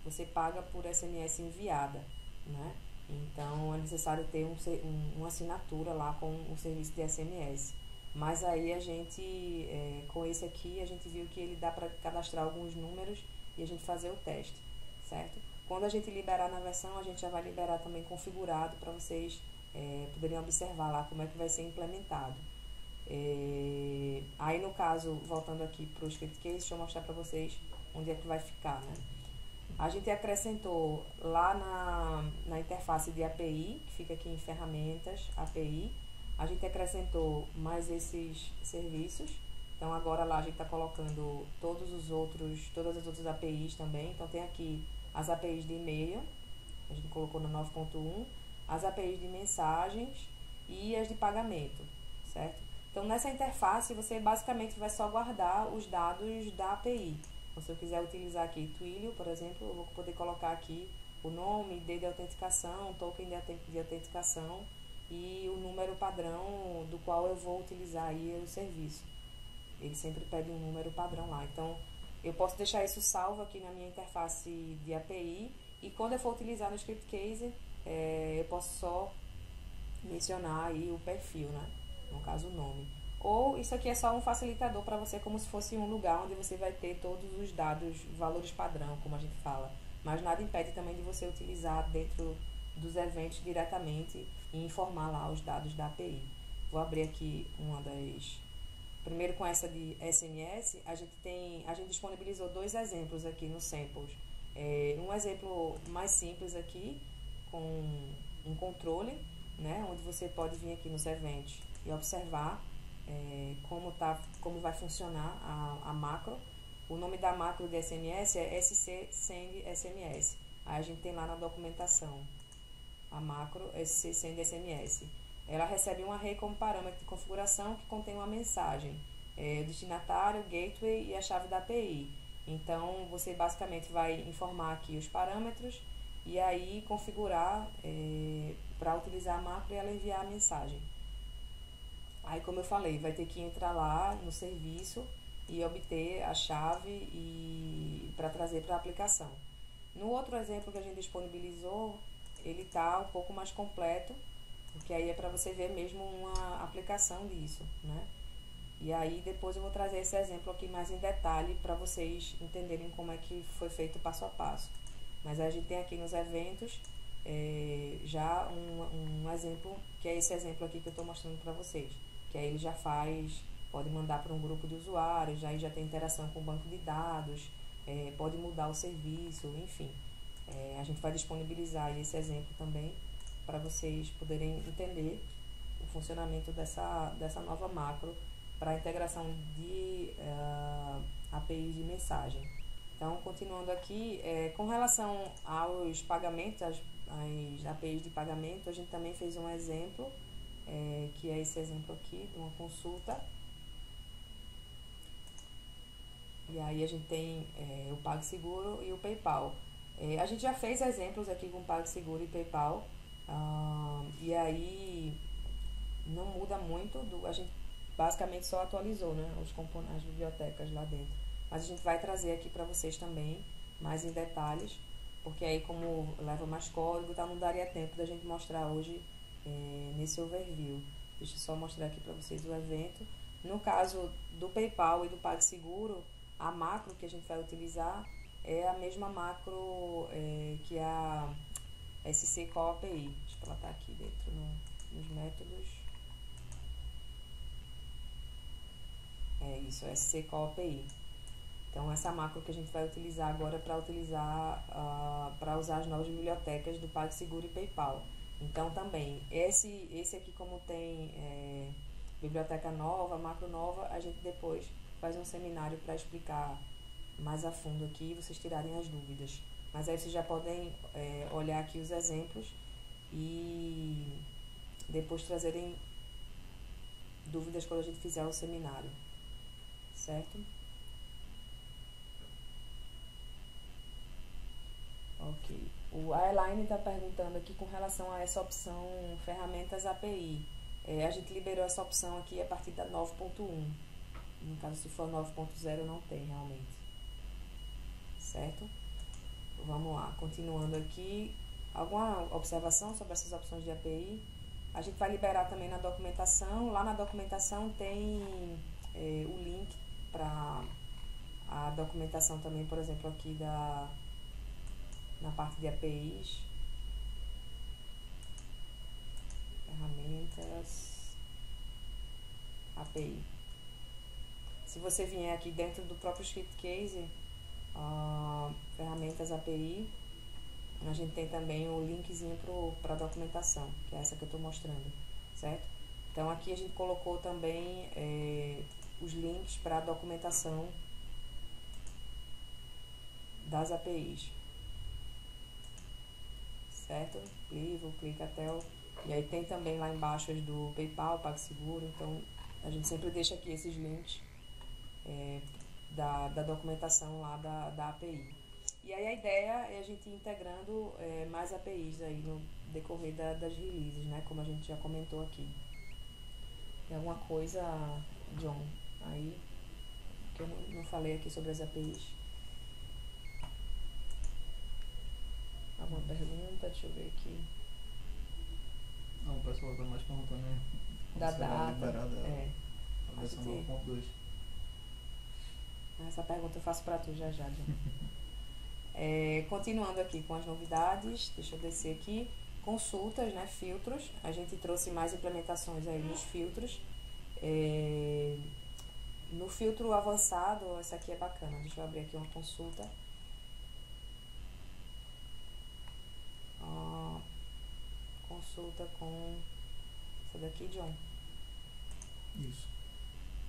S1: Você paga por SMS enviada, né? Então é necessário ter uma assinatura lá com o serviço de SMS. Mas aí a gente, com esse aqui, a gente viu que ele dá para cadastrar alguns números e a gente fazer o teste, certo? Quando a gente liberar na versão, a gente já vai liberar também configurado para vocês poderem observar lá como é que vai ser implementado. Aí no caso, voltando aqui para o Script Case, deixa eu mostrar para vocês onde é que vai ficar, né? A gente acrescentou lá na interface de API, que fica aqui em ferramentas, API, a gente acrescentou mais esses serviços. Então agora lá a gente está colocando todas as outras APIs também. Então tem aqui as APIs de e-mail, a gente colocou na 9.1, as APIs de mensagens e as de pagamento, certo? Então nessa interface você basicamente vai só guardar os dados da API. Então, se eu quiser utilizar aqui Twilio, por exemplo, eu vou poder colocar aqui o nome, ID de autenticação, token de autenticação e o número padrão do qual eu vou utilizar aí o serviço. Ele sempre pede um número padrão lá. Então, eu posso deixar isso salvo aqui na minha interface de API e quando eu for utilizar no Script Case, eu posso só mencionar aí o perfil, né? No caso, o nome. Ou isso aqui é só um facilitador para você, como se fosse um lugar onde você vai ter todos os dados, valores padrão, como a gente fala. Mas nada impede também de você utilizar dentro dos eventos diretamente e informar lá os dados da API. Vou abrir aqui uma das... Primeiro com essa de SMS, a gente disponibilizou 2 exemplos aqui no Samples. Um exemplo mais simples aqui, com um controle, né, onde você pode vir aqui nos eventos e observar como vai funcionar a macro. O nome da macro de SMS é SC Send SMS. Aí a gente tem lá na documentação a macro SC Send SMS. Ela recebe um array como parâmetro de configuração que contém uma mensagem, o destinatário, o gateway e a chave da API. Então você basicamente vai informar aqui os parâmetros e aí configurar para utilizar a macro e ela enviar a mensagem. Aí, como eu falei, vai ter que entrar lá no serviço e obter a chave para trazer para a aplicação. No outro exemplo que a gente disponibilizou, ele está um pouco mais completo, porque aí é para você ver mesmo uma aplicação disso, né? E aí depois eu vou trazer esse exemplo aqui mais em detalhe para vocês entenderem como é que foi feito passo a passo. Mas a gente tem aqui nos eventos já um exemplo, que é esse exemplo aqui que eu estou mostrando para vocês. Que aí ele já pode mandar para um grupo de usuários, aí já tem interação com o banco de dados, pode mudar o serviço, enfim. A gente vai disponibilizar aí esse exemplo também para vocês poderem entender o funcionamento dessa nova macro para a integração de APIs de mensagem. Então, continuando aqui, com relação aos pagamentos, as APIs de pagamento, a gente também fez um exemplo, que é esse exemplo aqui, de uma consulta. E aí a gente tem o PagSeguro e o PayPal. A gente já fez exemplos aqui com PagSeguro e PayPal, e aí não muda muito, a gente basicamente só atualizou, né, as bibliotecas lá dentro. Mas a gente vai trazer aqui para vocês também, mais em detalhes, porque aí como leva mais código, não daria tempo da gente mostrar hoje nesse overview. Deixa eu só mostrar aqui para vocês o evento. No caso do PayPal e do PagSeguro, a macro que a gente vai utilizar é a mesma macro que a SC Call API. Deixa eu botar aqui dentro nos métodos. É isso, SC Call API. Então, essa macro que a gente vai utilizar agora para usar as novas bibliotecas do PagSeguro e PayPal. Então, também, esse aqui, como tem biblioteca nova, macro nova, a gente depois faz um seminário para explicar mais a fundo aqui e vocês tirarem as dúvidas. Mas aí vocês já podem olhar aqui os exemplos e depois trazerem dúvidas quando a gente fizer o seminário, certo? Ok. O Airline está perguntando aqui com relação a essa opção ferramentas API. A gente liberou essa opção aqui a partir da 9.1. No caso, se for 9.0, não tem realmente. Certo? Vamos lá, continuando aqui. Alguma observação sobre essas opções de API? A gente vai liberar também na documentação. Lá na documentação tem o link para a documentação também, por exemplo, aqui na parte de APIs. Ferramentas API. Se você vier aqui dentro do próprio script case, ferramentas API, a gente tem também o linkzinho para a documentação, que é essa que eu estou mostrando, certo? Então aqui a gente colocou também os links para a documentação das APIs, certo? Clivo, Clicatel, e aí tem também lá embaixo as do PayPal, PagSeguro. Então a gente sempre deixa aqui esses links da documentação lá da API. E aí a ideia é a gente ir integrando mais APIs aí no decorrer das releases, né? Como a gente já comentou aqui. Tem alguma coisa, John, aí que eu não falei aqui sobre as APIs? Alguma pergunta? Deixa eu ver aqui.
S2: Não, o pessoal está mais perguntando
S1: da data.
S2: A versão 9.2.
S1: Essa pergunta eu faço para tu já, John. Continuando aqui com as novidades, deixa eu descer aqui. Consultas, né, filtros. A gente trouxe mais implementações aí nos filtros. No filtro avançado, essa aqui é bacana. Deixa eu abrir aqui uma consulta. Consulta com essa daqui, John.
S2: Isso.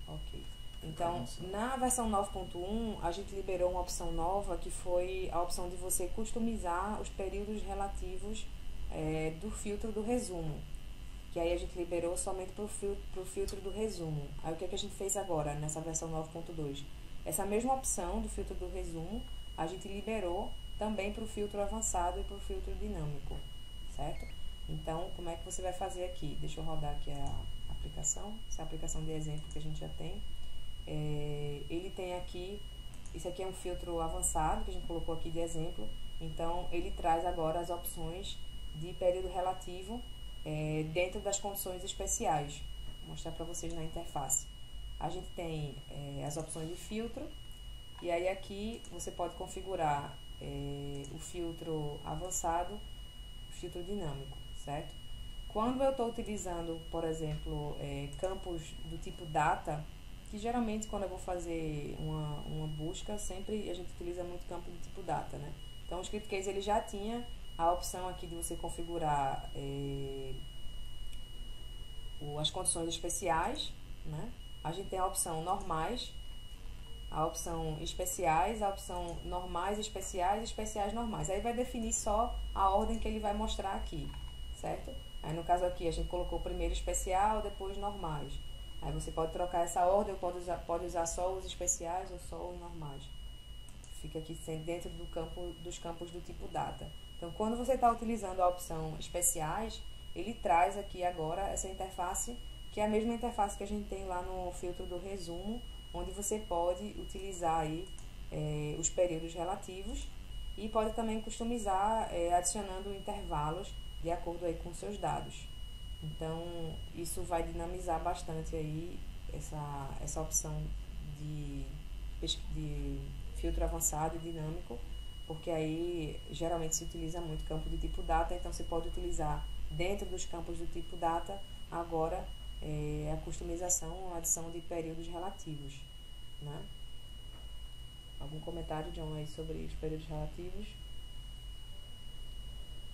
S1: Ok. Então, na versão 9.1, a gente liberou uma opção nova, que foi a opção de você customizar os períodos relativos do filtro do resumo. Que aí a gente liberou somente para o filtro do resumo. Aí o que a gente fez agora, nessa versão 9.2? Essa mesma opção do filtro do resumo, a gente liberou também para o filtro avançado e para o filtro dinâmico, certo? Então, como é que você vai fazer aqui? Deixa eu rodar aqui a aplicação, essa é a aplicação de exemplo que a gente já tem. Ele tem aqui, esse aqui é um filtro avançado que a gente colocou aqui de exemplo. Então ele traz agora as opções de período relativo dentro das condições especiais. Vou mostrar para vocês na interface. A gente tem as opções de filtro, e aí aqui você pode configurar o filtro avançado, o filtro dinâmico, certo? Quando eu estou utilizando, por exemplo, campos do tipo data, que geralmente quando eu vou fazer uma busca, sempre a gente utiliza muito campo do tipo data, né? Então o Script Case ele já tinha a opção aqui de você configurar as condições especiais, né? A gente tem a opção normais, a opção especiais, a opção normais, especiais e especiais normais. Aí vai definir só a ordem que ele vai mostrar aqui, certo? Aí no caso aqui a gente colocou primeiro especial, depois normais. Aí você pode trocar essa ordem, ou pode usar só os especiais ou só os normais. Fica aqui dentro dos campos do tipo data. Então quando você está utilizando a opção especiais, ele traz aqui agora essa interface, que é a mesma interface que a gente tem lá no filtro do resumo, onde você pode utilizar aí os períodos relativos e pode também customizar adicionando intervalos de acordo aí com seus dados. Então isso vai dinamizar bastante aí essa opção de filtro avançado e dinâmico, porque aí geralmente se utiliza muito campo do tipo data, então você pode utilizar dentro dos campos do tipo data agora a customização, a adição de períodos relativos, né? Algum comentário, John, aí sobre os períodos relativos?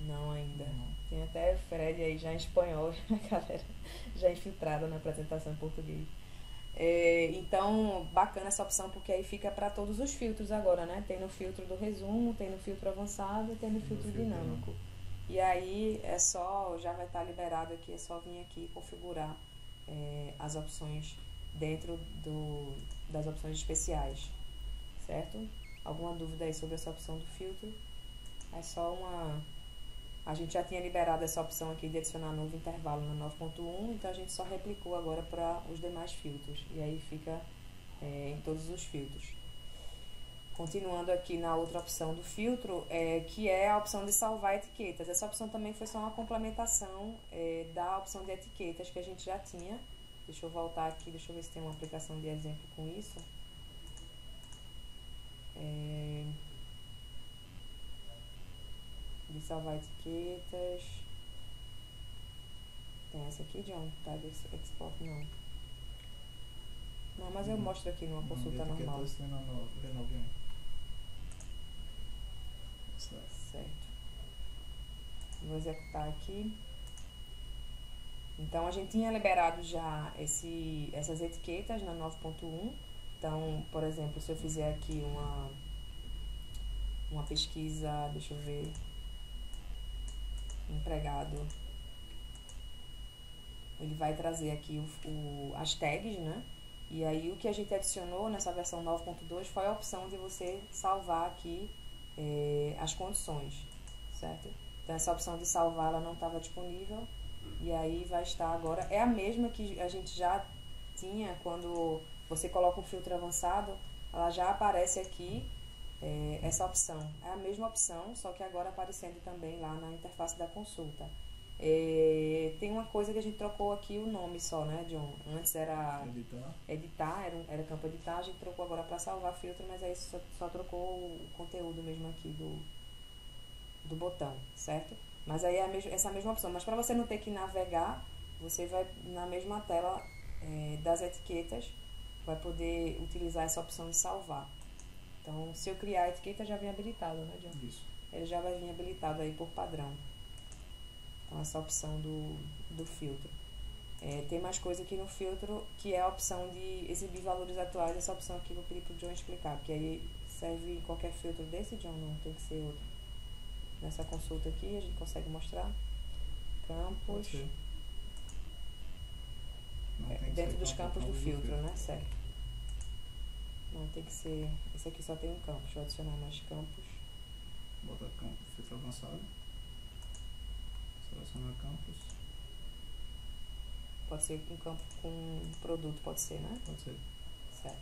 S1: Não ainda.
S2: Não.
S1: Tem até Fred aí já em espanhol, a galera já infiltrada na apresentação em português. Então, bacana essa opção, porque aí fica para todos os filtros agora, né? Tem no filtro do resumo, tem no filtro avançado e tem no filtro dinâmico. E aí já vai estar liberado aqui, é só vir aqui e configurar as opções dentro das opções especiais, certo? Alguma dúvida aí sobre essa opção do filtro? É só a gente já tinha liberado essa opção aqui de adicionar novo intervalo na 9.1, então a gente só replicou agora para os demais filtros, e aí fica em todos os filtros. Continuando aqui na outra opção do filtro, que é a opção de salvar etiquetas. Essa opção também foi só uma complementação da opção de etiquetas que a gente já tinha. Deixa eu voltar aqui, deixa eu ver se tem uma aplicação de exemplo com isso. De salvar etiquetas. Tem essa aqui, John? Tag Export, não. Não, mas eu mostro aqui numa consulta normal. Certo. Vou executar aqui. Então, a gente tinha liberado já essas etiquetas na 9.1. Então, por exemplo, se eu fizer aqui uma pesquisa, deixa eu ver, empregado, ele vai trazer aqui as tags, né? E aí o que a gente adicionou nessa versão 9.2 foi a opção de você salvar aqui as condições, certo? Então essa opção de salvar ela não estava disponível e aí vai estar agora. É a mesma que a gente já tinha quando você coloca um filtro avançado, ela já aparece aqui essa opção. É a mesma opção, só que agora aparecendo também lá na interface da consulta. Tem uma coisa que a gente trocou aqui o nome só, né, John? Antes era editar, era campo editar, a gente trocou agora para salvar filtro, mas aí só trocou o conteúdo mesmo aqui do botão, certo? Mas aí é essa mesma opção. Mas para você não ter que navegar, você vai na mesma tela das etiquetas, vai poder utilizar essa opção de salvar. Então, se eu criar a etiqueta, já vem habilitado, né, John?
S2: Isso.
S1: Ele já vai vir habilitado aí por padrão. Então, essa opção do filtro. Tem mais coisa aqui no filtro, que é a opção de exibir valores atuais. Essa opção aqui eu vou pedir pro John explicar, porque aí serve em qualquer filtro desse, John, não tem que ser outro. Nessa consulta aqui, a gente consegue mostrar campos. Dentro dos campos do filtro, né? Certo. Não, tem que ser... Esse aqui só tem um campo. Deixa eu adicionar mais campos.
S2: Bota campo, filtro avançado. Selecionar campos.
S1: Pode ser um campo com produto, pode ser, né?
S2: Pode ser.
S1: Certo.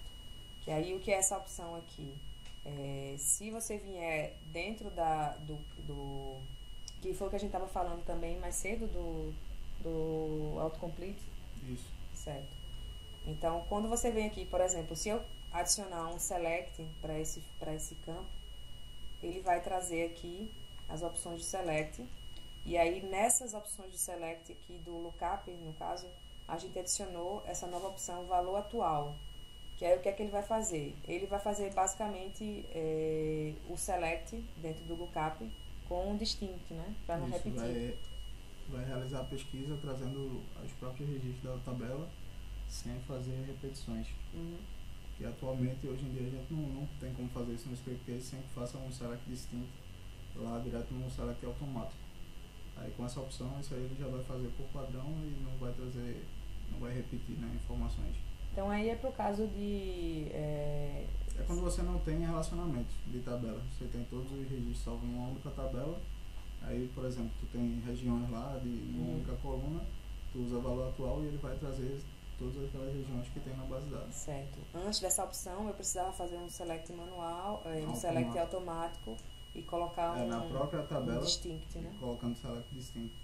S1: Que aí o que é essa opção aqui? Se você vier dentro do que foi o que a gente estava falando também mais cedo do autocomplete.
S2: Isso.
S1: Certo. Então, quando você vem aqui, por exemplo, se eu adicionar um select para esse campo, ele vai trazer aqui as opções de select. E aí, nessas opções de select aqui do lookup, no caso, a gente adicionou essa nova opção valor atual. Que aí o que é que ele vai fazer? Ele vai fazer basicamente o select dentro do lookup com um distinct, né? Para não
S2: Isso,
S1: repetir.
S2: vai realizar a pesquisa trazendo os próprios registros da tabela sem fazer repetições.
S1: Uhum.
S2: E atualmente, hoje em dia, a gente não tem como fazer isso no script case sem que faça um select distinct lá direto no select automático. Aí com essa opção, isso aí ele já vai fazer por padrão e não vai repetir, né, informações.
S1: Então aí é pro caso de...
S2: É quando você não tem relacionamento de tabela. Você tem todos os registros salvos em uma única tabela. Aí, por exemplo, tu tem regiões lá de uma única coluna, tu usa o valor atual e ele vai trazer todas aquelas regiões que tem na base de dados.
S1: Certo. Antes dessa opção, eu precisava fazer um select manual, um select automático e colocar
S2: na própria tabela,
S1: um distinct, né?
S2: Colocando select distinct.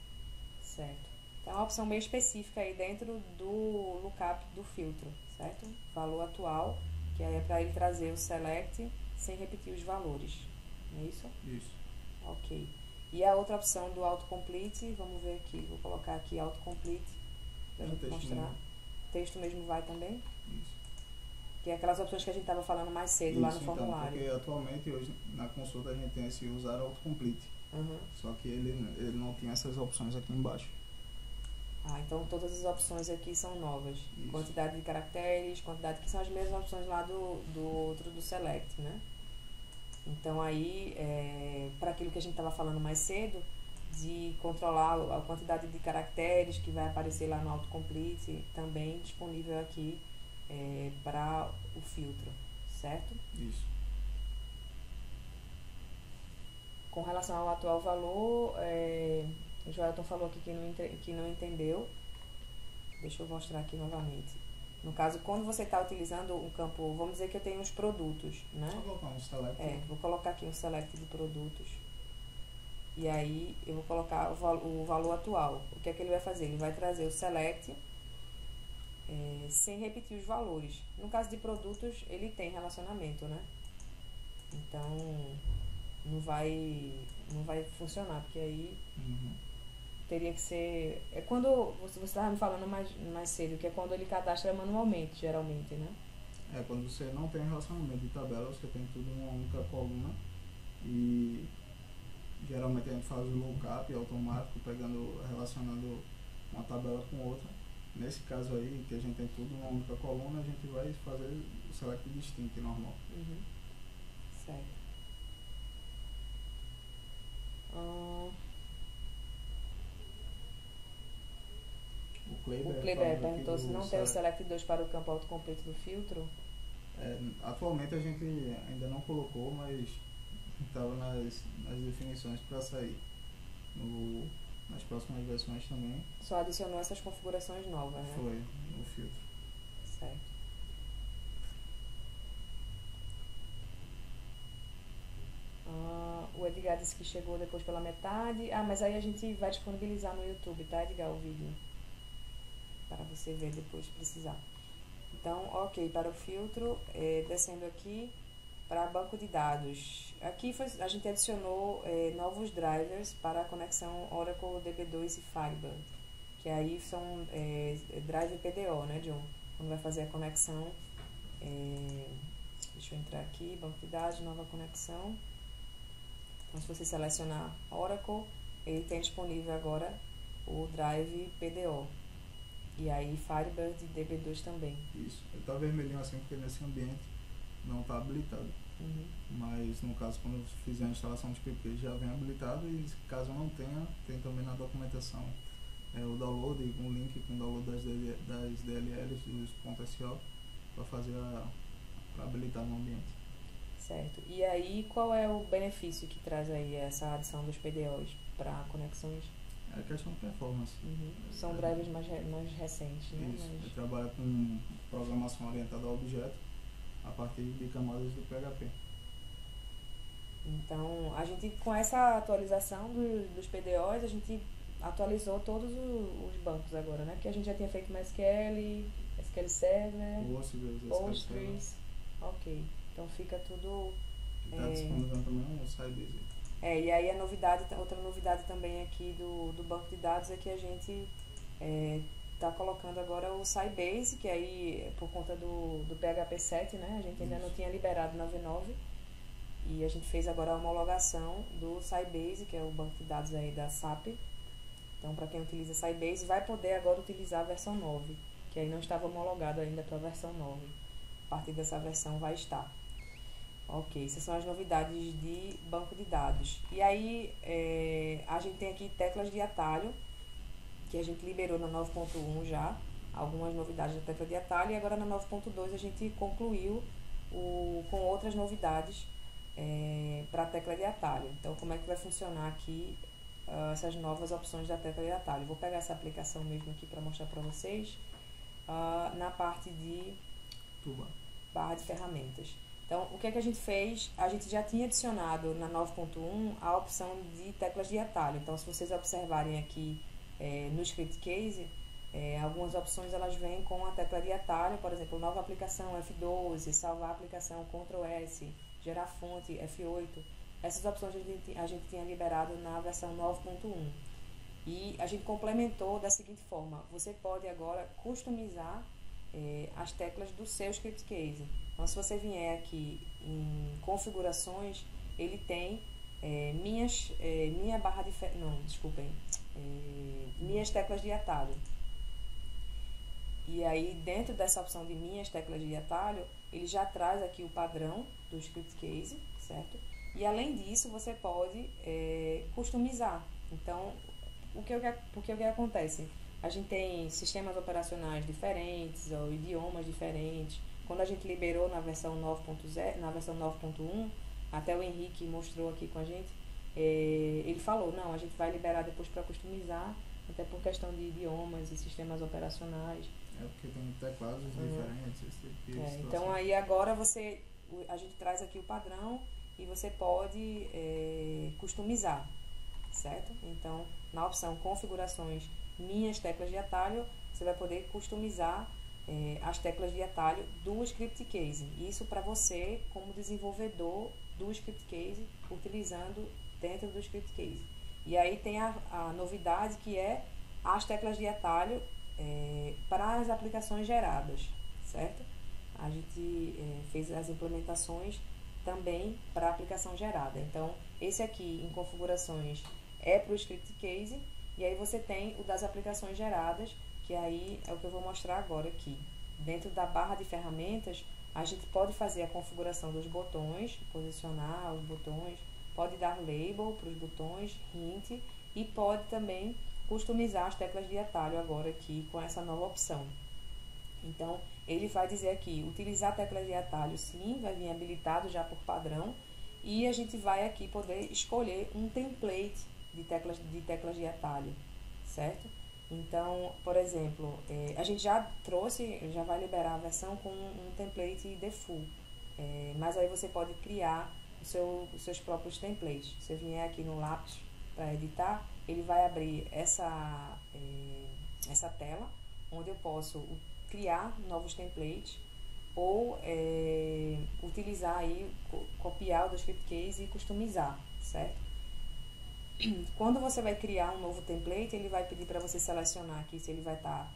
S1: Certo. Então é uma opção bem específica aí dentro do lookup do filtro, certo? Valor atual, que aí é para ele trazer o select sem repetir os valores, não é isso?
S2: Isso.
S1: Ok. E a outra opção do autocomplete, vamos ver aqui, vou colocar aqui autocomplete para a gente mostrar.
S2: Mesmo.
S1: Texto mesmo vai também?
S2: Isso.
S1: Que é aquelas opções que a gente estava falando mais cedo lá no formulário.
S2: Porque atualmente, hoje, na consulta, a gente tem esse usar autocomplete. Só que ele não tinha essas opções aqui embaixo.
S1: Então todas as opções aqui são novas.
S2: Isso.
S1: Quantidade de caracteres, quantidade, que são as mesmas opções lá do select, né? Então aí, para aquilo que a gente estava falando mais cedo, de controlar a quantidade de caracteres que vai aparecer lá no autocomplete, também disponível aqui para o filtro, certo?
S2: Isso.
S1: Com relação ao atual valor, o Joelton falou aqui que não entendeu. Deixa eu mostrar aqui novamente. No caso, quando você está utilizando um campo, vamos dizer que eu tenho os produtos, né?
S2: Vou colocar um select.
S1: Vou colocar aqui um select de produtos. E aí eu vou colocar o valor atual. O que é que ele vai fazer? Ele vai trazer o select sem repetir os valores. No caso de produtos, ele tem relacionamento, né? Então não vai funcionar, porque aí teria que ser... É quando você estava me falando mais cedo, que é quando ele cadastra manualmente, geralmente, né?
S2: Quando você não tem relacionamento de tabela, você tem tudo em uma única coluna e geralmente a gente faz o lookup automático, relacionando uma tabela com outra. Nesse caso aí, que a gente tem tudo em uma única coluna, a gente vai fazer o select distinct normal.
S1: Certo. O Kleber perguntou se não tem o select 2 para o campo autocomplete do filtro.
S2: Atualmente a gente ainda não colocou, mas estava nas definições para sair. Nas próximas versões também.
S1: Só adicionou essas configurações novas, né?
S2: Foi, no filtro.
S1: Certo. O Edgar disse que chegou depois pela metade. Mas aí a gente vai disponibilizar no YouTube, tá, Edgar, o vídeo? Para você ver depois, se precisar. Então, ok, para o filtro, descendo aqui para banco de dados. Aqui a gente adicionou novos drivers para a conexão Oracle DB2 e Firebird, que aí são drive PDO, né, John? Quando vai fazer a conexão, deixa eu entrar aqui, banco de dados, nova conexão. Então, se você selecionar Oracle, ele tem disponível agora o drive PDO. E aí Firebird e DB2 também.
S2: Isso, ele está vermelhinho assim porque nesse ambiente não está habilitado. Mas no caso, quando fizer a instalação de script, já vem habilitado, e caso não tenha, tem também na documentação o download, um link com o download das DLLs dos .so para fazer para habilitar no ambiente.
S1: Certo. E aí, qual é o benefício que traz aí essa adição dos PDOs para conexões?
S2: É a questão de performance.
S1: São drivers mais recentes, né?
S2: Isso. Ele trabalha com programação orientada a objeto a partir de camadas do PHP.
S1: Então, a gente, com essa atualização dos PDOs, a gente atualizou todos os bancos agora, né? Porque a gente já tinha feito MySQL, SQL Server, Postgres. Ok. Então fica tudo...
S2: Está disponível também o Sybase.
S1: E aí outra novidade também aqui do banco de dados é que a gente está colocando agora o Sybase, que aí por conta do PHP 7, né? A gente ainda não tinha liberado 9.9 e a gente fez agora a homologação do Sybase, que é o banco de dados aí da SAP. Então, para quem utiliza Sybase, vai poder agora utilizar a versão 9, que aí não estava homologado ainda para a versão 9. A partir dessa versão vai estar. Ok, essas são as novidades de banco de dados. E aí, a gente tem aqui teclas de atalho, que a gente liberou na 9.1 já, algumas novidades da tecla de atalho, e agora na 9.2 a gente concluiu com outras novidades para a tecla de atalho. Então, como é que vai funcionar aqui essas novas opções da tecla de atalho? Vou pegar essa aplicação mesmo aqui para mostrar para vocês na parte de barra de ferramentas. Então, o que é que a gente fez? A gente já tinha adicionado na 9.1 a opção de teclas de atalho. Então, se vocês observarem aqui no script case, algumas opções elas vêm com a tecla de atalho, por exemplo, nova aplicação F12, salvar a aplicação Ctrl S, gerar fonte F8. Essas opções a gente tinha liberado na versão 9.1. E a gente complementou da seguinte forma: você pode agora customizar as teclas do seu script case. Então, se você vier aqui em configurações, ele tem minha barra de minhas teclas de atalho. E aí, dentro dessa opção de minhas teclas de atalho, ele já traz aqui o padrão do script case, certo? E além disso, você pode customizar. Então, porque o que acontece? A gente tem sistemas operacionais diferentes, ou idiomas diferentes. Quando a gente liberou na versão 9.0, na versão 9.1, até o Henrique mostrou aqui com a gente, ele falou, não, a gente vai liberar depois para customizar, até por questão de idiomas e sistemas operacionais.
S2: Porque tem teclados diferentes, esse tipo de situação.
S1: Então aí agora a gente traz aqui o padrão e você pode customizar, certo? Então, na opção configurações, minhas teclas de atalho, você vai poder customizar as teclas de atalho do script case. Isso para você, como desenvolvedor do script case, utilizando dentro do script case. E aí tem a novidade, que é as teclas de atalho para as aplicações geradas, certo? A gente fez as implementações também para a aplicação gerada. Então, esse aqui em configurações é para o script case, e aí você tem o das aplicações geradas, que aí é o que eu vou mostrar agora aqui. Dentro da barra de ferramentas, a gente pode fazer a configuração dos botões, posicionar os botões, pode dar label para os botões, hint, e pode também customizar as teclas de atalho agora aqui com essa nova opção. Então, ele vai dizer aqui, utilizar teclas de atalho sim, vai vir habilitado já por padrão, e a gente vai aqui poder escolher um template de teclas de atalho, certo? Então, por exemplo, a gente já vai liberar a versão com um template default, mas aí você pode criar os seus próprios templates. Se você vier aqui no lápis para editar, ele vai abrir essa tela, onde eu posso criar novos templates ou utilizar aí, copiar o do script case e customizar, certo? Quando você vai criar um novo template, ele vai pedir para você selecionar aqui se ele vai estar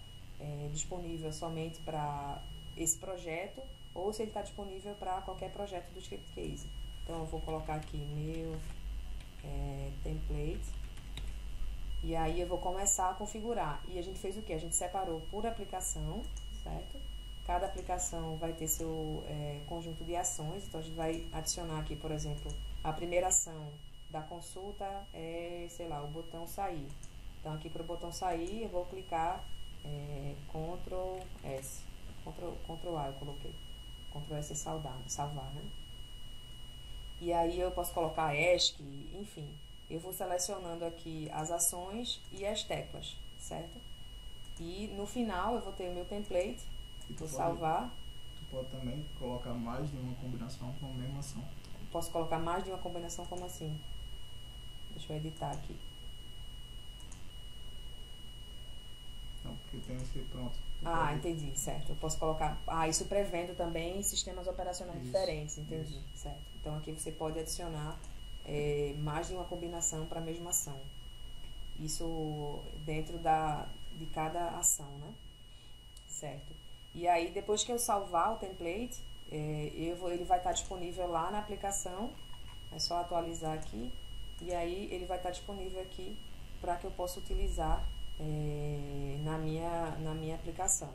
S1: disponível somente para esse projeto ou se ele está disponível para qualquer projeto do script case. Então, eu vou colocar aqui meu template e aí eu vou começar a configurar. E a gente fez o que? A gente separou por aplicação, certo? Cada aplicação vai ter seu conjunto de ações. Então, a gente vai adicionar aqui, por exemplo, a primeira ação da consulta sei lá, o botão sair. Então, aqui para o botão sair, eu vou clicar Ctrl S, Ctrl A eu coloquei, Ctrl S é salvar, né? E aí eu posso colocar ESC, enfim, eu vou selecionando aqui as ações e as teclas, certo? E no final eu vou ter o meu template, vou salvar.
S2: Tu pode também colocar mais de uma combinação com a mesma ação.
S1: Posso colocar mais de uma combinação, como assim? Deixa eu editar aqui.
S2: Não, porque tem esse pronto.
S1: Entendi, certo. Eu posso colocar... isso prevendo também sistemas operacionais diferentes, entendi, certo. Então, aqui você pode adicionar mais de uma combinação para a mesma ação. Isso dentro de cada ação, né? Certo. E aí, depois que eu salvar o template, ele vai estar disponível lá na aplicação. É só atualizar aqui. E aí, ele vai estar disponível aqui para que eu possa utilizar na minha aplicação.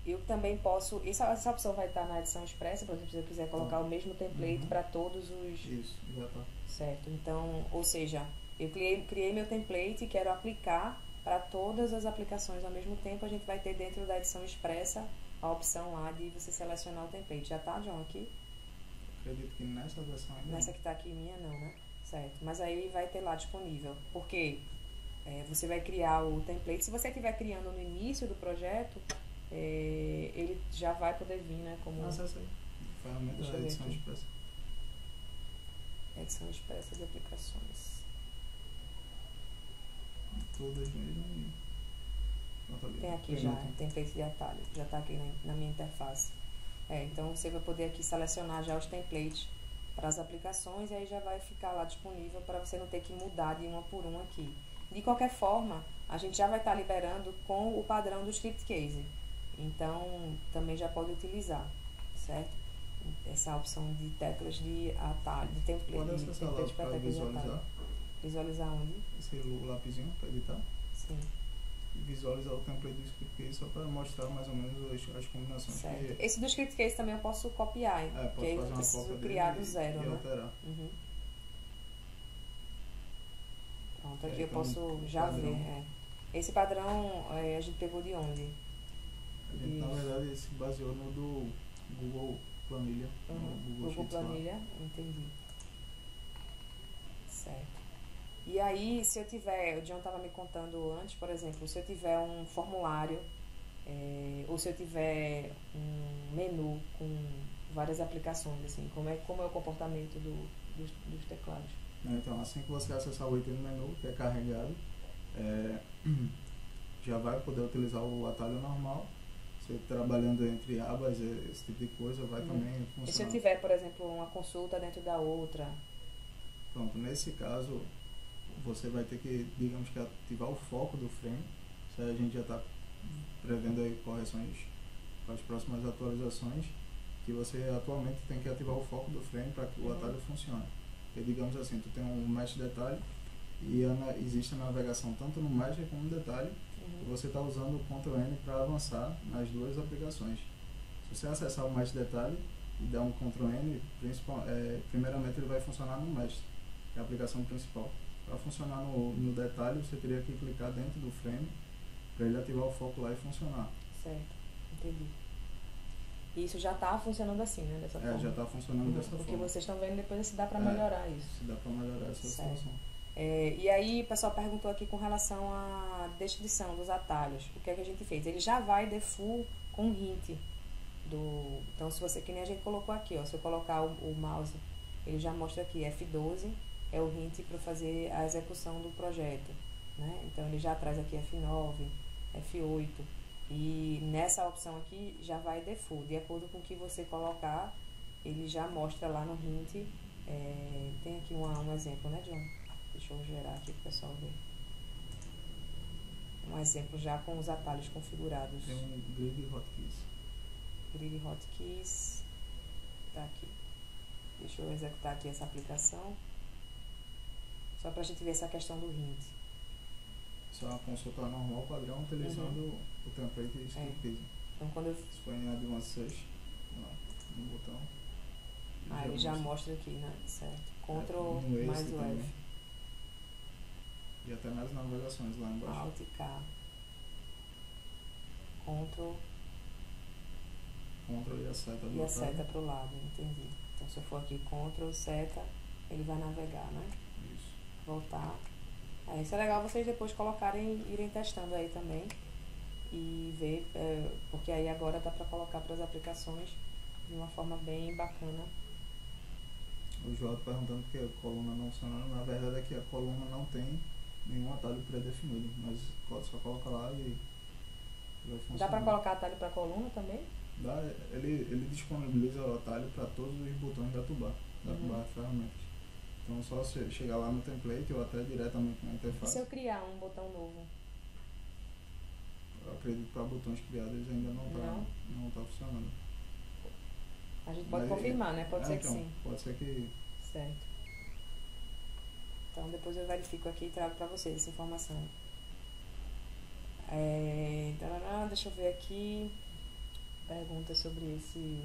S1: Eu também posso... Essa opção vai estar na edição expressa, por exemplo, se eu quiser colocar o mesmo template para todos os...
S2: Isso, já tá.
S1: Certo. Então, ou seja, eu criei meu template e quero aplicar para todas as aplicações ao mesmo tempo. A gente vai ter dentro da edição expressa a opção lá de você selecionar o template. Já tá, John, aqui?
S2: Acredito que nessa versão ainda
S1: Nessa que tá aqui, minha não, né? Certo. Mas aí vai ter lá disponível. Porque você vai criar o template. Se você estiver criando no início do projeto, ele já vai poder vir, né? Como
S2: acessa aí. Ferramenta da edição expressa.
S1: Edição expressa de aplicações.
S2: Todas mesmo.
S1: Tem aqui já, template de atalho. Já está aqui na minha interface. Então você vai poder aqui selecionar já os templates para as aplicações e aí já vai ficar lá disponível para você não ter que mudar de uma por uma aqui. De qualquer forma, a gente já vai estar liberando com o padrão do script case. Então, também já pode utilizar, certo? Essa opção de teclas de atalho, de template.
S2: Pode acessar lá para visualizar.
S1: Visualizar onde?
S2: Esse lapisinho para editar.
S1: Sim.
S2: E visualizar o template do script case só para mostrar mais ou menos as combinações.
S1: Certo. Esse do script case também eu posso copiar, hein? Porque aí eu preciso criar do zero, né?
S2: Alterar.
S1: Uhum. Pronto, aqui eu posso já ver. Esse padrão a gente pegou de onde?
S2: A gente, na verdade, se baseou no do Google Planilha.
S1: Google Planilha, entendi. Certo. E aí, se eu tiver, o John estava me contando antes, por exemplo, se eu tiver um formulário, ou se eu tiver um menu com várias aplicações, assim, como é o comportamento dos teclados?
S2: Então, assim que você acessar o item no menu, que é carregado, já vai poder utilizar o atalho normal. Você trabalhando entre abas, esse tipo de coisa, vai também funcionar.
S1: E se eu tiver, por exemplo, uma consulta dentro da outra?
S2: Pronto, nesse caso, você vai ter que, digamos que, ativar o foco do frame. Isso aí a gente já está prevendo aí correções para as próximas atualizações, que você atualmente tem que ativar o foco do frame para que o atalho funcione. Porque, digamos assim, tu tem um mesh detalhe e existe a navegação tanto no mesh como no detalhe. E você está usando o Ctrl N para avançar nas duas aplicações. Se você acessar o mesh detalhe e dar um Ctrl N, primeiramente ele vai funcionar no mesh, que é a aplicação principal. Para funcionar no detalhe, você teria que clicar dentro do frame para ele ativar o foco lá e funcionar.
S1: Certo, entendi. E isso já está funcionando assim, né? Dessa forma.
S2: Já está funcionando dessa forma.
S1: O que vocês estão vendo depois se dá para melhorar isso.
S2: Se dá para melhorar essa situação.
S1: E aí o pessoal perguntou aqui com relação à descrição dos atalhos. O que é que a gente fez? Ele já vai default com hint. Então, se você, que nem a gente colocou aqui, ó, se eu colocar o mouse, ele já mostra aqui, F12 é o hint para fazer a execução do projeto, né? Então, ele já traz aqui F9, F8, e nessa opção aqui já vai default. De acordo com o que você colocar, ele já mostra lá no hint. Tem aqui um exemplo, né, John? Deixa eu gerar aqui para o pessoal ver. Um exemplo já com os atalhos configurados.
S2: Tem um grid hotkeys.
S1: Grid hotkeys. Tá aqui. Deixa eu executar aqui essa aplicação. Só para a gente ver essa questão do hint.
S2: Isso é uma consulta normal padrão utilizando o template e script case.
S1: Então quando eu...
S2: Se for em Advanced Search, no botão.
S1: Ele já mostra aqui, né? Certo. Ctrl mais o F.
S2: E até nas navegações lá embaixo.
S1: Alt K. Ctrl
S2: e a seta do
S1: e a seta para o lado, entendi. Então se eu for aqui Ctrl, seta, ele vai navegar, né?
S2: Isso.
S1: Voltar. Isso é legal vocês depois colocarem, irem testando aí também e ver, porque aí agora dá para colocar para as aplicações de uma forma bem bacana.
S2: O João perguntando porque a coluna não funciona. Na verdade é que a coluna não tem nenhum atalho pré-definido, mas só coloca lá e vai funcionar.
S1: Dá para colocar atalho para coluna também?
S2: Dá, ele disponibiliza o atalho para todos os botões da toolbar, ferramentas. Então só você chegar lá no template ou até diretamente na interface.
S1: E se eu criar um botão novo?
S2: eu acredito que para botões criados ainda não tá funcionando.
S1: A gente pode
S2: Mas,
S1: confirmar, né? Pode ser
S2: então,
S1: que sim.
S2: Pode ser que...
S1: Certo. Então depois eu verifico aqui e trago para vocês essa informação. Deixa eu ver aqui. Pergunta sobre esse...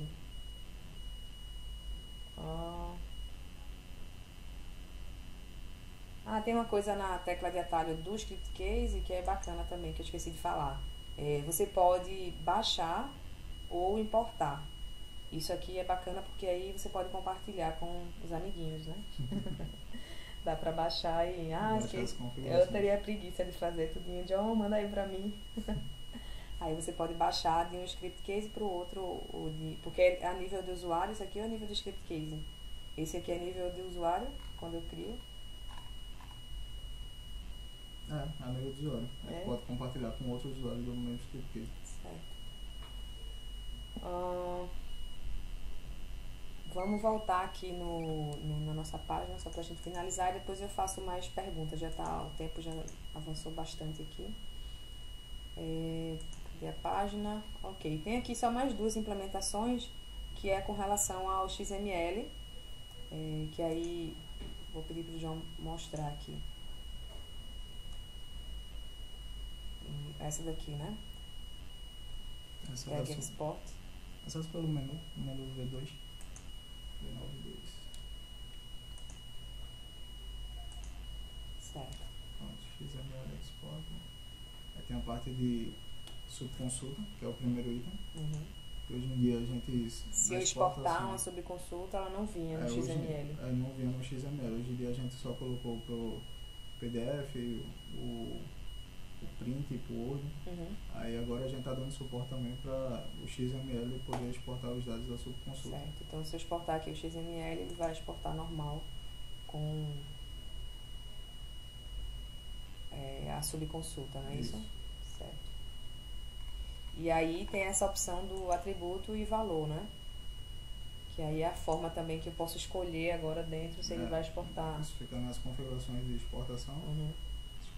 S1: tem uma coisa na tecla de atalho do Script Case que é bacana também, que eu esqueci de falar. Você pode baixar ou importar. Isso aqui é bacana porque aí você pode compartilhar com os amiguinhos, né? Dá pra baixar e... eu teria preguiça de fazer tudinho. John, manda aí pra mim. Aí você pode baixar de um Script Case pro outro, porque é a nível de usuário. Isso aqui é o nível do Script Case. Esse aqui é nível de usuário, quando eu crio.
S2: A nível de usuário. A gente pode compartilhar com outros usuários do mesmo Script Case.
S1: Certo. Vamos voltar aqui na nossa página, só pra gente finalizar, e depois eu faço mais perguntas. O tempo já avançou bastante aqui. Cadê a página? Ok, tem aqui só mais duas implementações, que é com relação ao XML, que aí vou pedir para o João mostrar aqui. Essa daqui, né? Tag Export.
S2: Acesse pelo menu V2. V2.
S1: Certo.
S2: Pronto, XML Export. Aí tem a parte de subconsulta, que é o primeiro item. Que hoje em dia a gente...
S1: Se eu exportar uma subconsulta, ela não vinha no XML.
S2: Não vinha no XML. Hoje em dia a gente só colocou pro PDF, o print e pro Word. Aí agora a gente está dando suporte também para o XML poder exportar os dados da subconsulta.
S1: Certo, então se eu exportar aqui o XML, ele vai exportar normal com a subconsulta, não é isso? Certo. E aí tem essa opção do atributo e valor, né? Que aí é a forma também que eu posso escolher agora dentro se ele vai exportar.
S2: Isso fica nas configurações de exportação.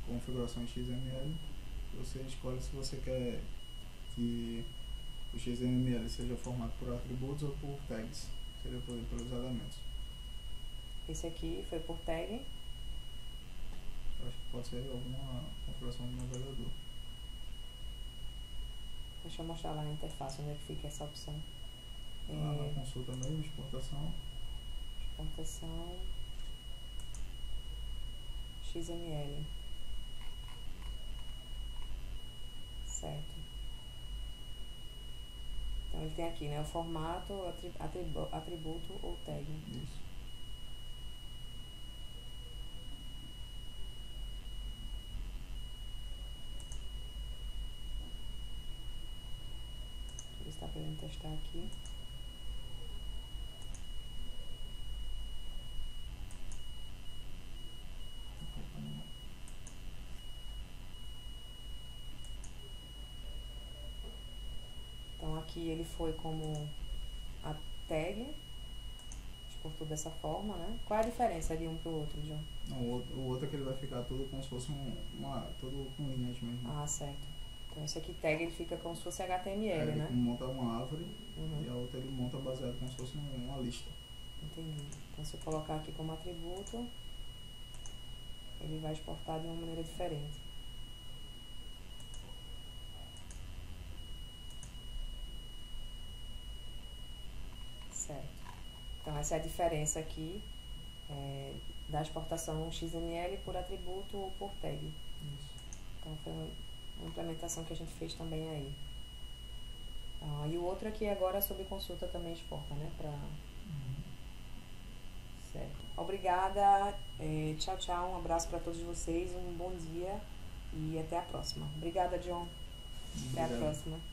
S2: Configurações XML, você escolhe se você quer que o XML seja formado por atributos ou por tags, seja pelos elementos.
S1: Esse aqui foi por tag.
S2: Eu acho que pode ser alguma configuração do navegador.
S1: Deixa eu mostrar lá na interface onde é que fica essa opção.
S2: Lá na consulta mesmo, exportação.
S1: Exportação XML. Certo. Então ele tem aqui, né? O formato, atributo ou tag.
S2: Isso.
S1: Deixa eu ver se está podendo testar aqui. Então aqui ele foi como a tag, exportou dessa forma, né? Qual é a diferença de um para o outro, João?
S2: Não, o outro é que ele vai ficar todo como se fosse todo com linhas mesmo.
S1: Certo. Então esse aqui tag ele fica como se fosse HTML, né?
S2: Ele monta uma árvore e a outra ele monta baseado como se fosse uma lista.
S1: Entendi. Então se eu colocar aqui como atributo, ele vai exportar de uma maneira diferente. Certo. Então essa é a diferença aqui da exportação XML por atributo ou por tag.
S2: Isso.
S1: Então foi uma implementação que a gente fez também aí. E o outro aqui agora sobre consulta também exporta, né? Certo. Obrigada. Tchau, tchau. Um abraço para todos vocês. Um bom dia e até a próxima. Obrigada, John. Até a próxima.